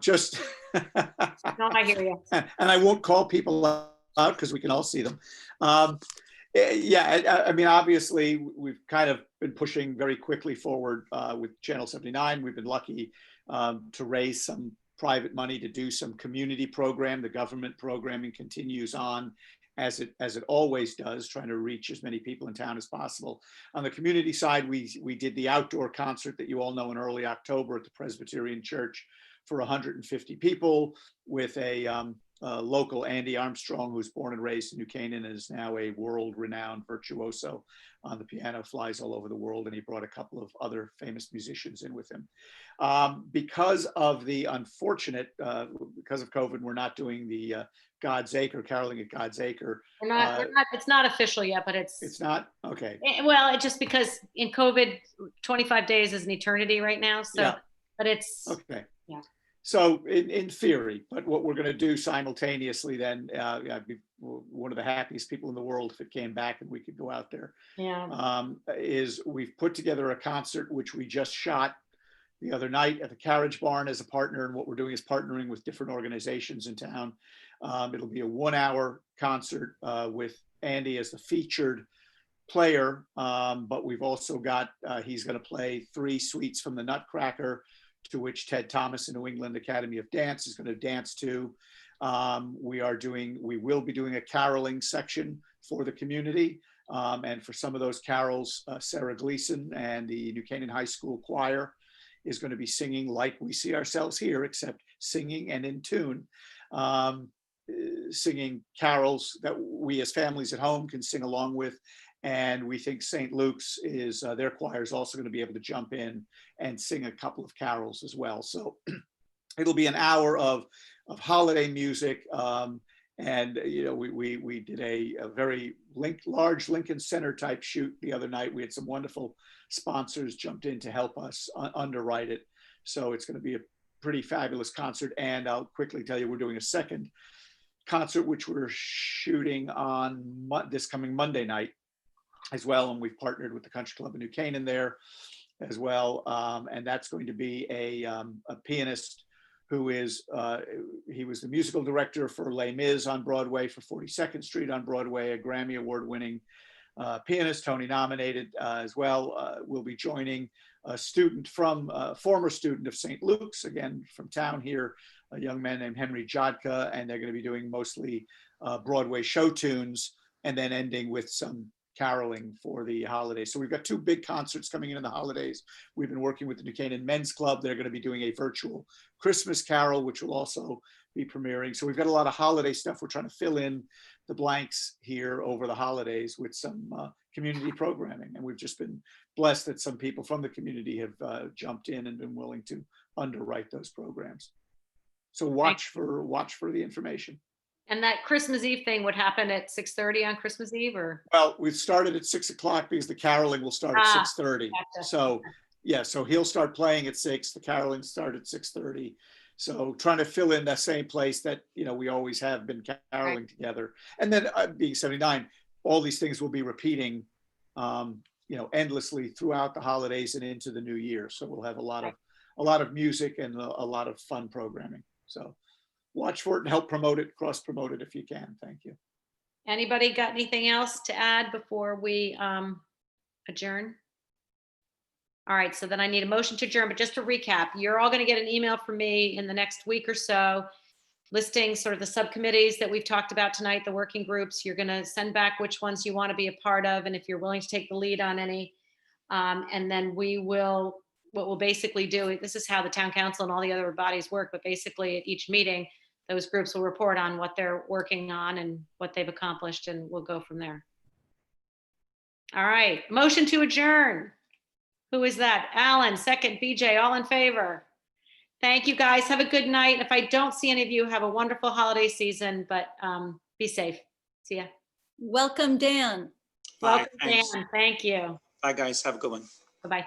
S10: just.
S1: No, I hear you.
S10: And I won't call people out because we can all see them. Yeah, I mean, obviously, we've kind of been pushing very quickly forward with Channel 79. We've been lucky to raise some private money to do some community program. The government programming continues on as it always does, trying to reach as many people in town as possible. On the community side, we did the outdoor concert that you all know in early October at the Presbyterian Church for 150 people with a local Andy Armstrong, who's born and raised in New Canaan and is now a world-renowned virtuoso on the piano, flies all over the world, and he brought a couple of other famous musicians in with him. Because of the unfortunate, because of COVID, we're not doing the God's Acre, caroling at God's Acre.
S1: We're not, it's not official yet, but it's
S10: not, okay.
S1: Well, it just because in COVID, 25 days is an eternity right now. So, yeah. But it's,
S10: okay.
S1: Yeah.
S10: So in theory, but what we're going to do simultaneously then, I'd be one of the happiest people in the world if it came back and we could go out there.
S1: Yeah.
S10: Is we've put together a concert which we just shot the other night at the Carriage Barn as a partner. And what we're doing is partnering with different organizations in town. It'll be a 1-hour concert with Andy as the featured player. But we've also got, he's going to play 3 suites from the Nutcracker, to which Ted Thomas and New England Academy of Dance is going to dance to. We will be doing a caroling section for the community. And for some of those carols, Sarah Gleason and the New Canaan High School Choir is going to be singing like we see ourselves here, except singing and in tune, singing carols that we as families at home can sing along with. And we think St. Luke's is, their choir is also going to be able to jump in and sing a couple of carols as well. So it'll be an hour of holiday music. And, we did a very large Lincoln Center type shoot the other night. We had some wonderful sponsors jumped in to help us underwrite it. So it's going to be a pretty fabulous concert. And I'll quickly tell you, we're doing a second concert, which we're shooting on this coming Monday night as well. And we've partnered with the Country Club of New Canaan there as well. And that's going to be a pianist who is, he was the musical director for Les Mis on Broadway, for 42nd Street on Broadway, a Grammy Award winning pianist, Tony nominated as well, will be joining a student from, former student of St. Luke's, again, from town here, a young man named Henry Jodka, and they're going to be doing mostly Broadway show tunes, and then ending with some caroling for the holidays. So we've got 2 big concerts coming in the holidays. We've been working with the New Canaan Men's Club. They're going to be doing a virtual Christmas carol, which will also be premiering. So we've got a lot of holiday stuff. We're trying to fill in the blanks here over the holidays with some community programming. And we've just been blessed that some people from the community have jumped in and been willing to underwrite those programs. So watch for the information.
S1: And that Christmas Eve thing would happen at 6:30 on Christmas Eve, or?
S10: Well, we've started at 6 o'clock because the caroling will start at 6:30.
S1: Gotcha.
S10: So, yeah, so he'll start playing at 6, the caroling start at 6:30. So trying to fill in that same place that, you know, we always have been caroling together. And then being 79, all these things will be repeating, you know, endlessly throughout the holidays and into the new year. So we'll have a lot of music and a lot of fun programming. So watch for it and help promote it, cross promote it if you can. Thank you.
S1: Anybody got anything else to add before we adjourn? All right, so then I need a motion to adjourn, but just to recap, you're all going to get an email from me in the next week or so listing sort of the subcommittees that we've talked about tonight, the working groups. You're going to send back which ones you want to be a part of, and if you're willing to take the lead on any. And then what we'll basically do, this is how the town council and all the other bodies work, but basically at each meeting, those groups will report on what they're working on and what they've accomplished, and we'll go from there. All right, motion to adjourn. Who is that? Alan, second. BJ, all in favor? Thank you, guys. Have a good night. If I don't see any of you, have a wonderful holiday season, but be safe. See ya.
S4: Welcome, Dan.
S2: Bye.
S1: Welcome, Dan. Thank you.
S2: Bye, guys. Have a good one.
S1: Bye-bye.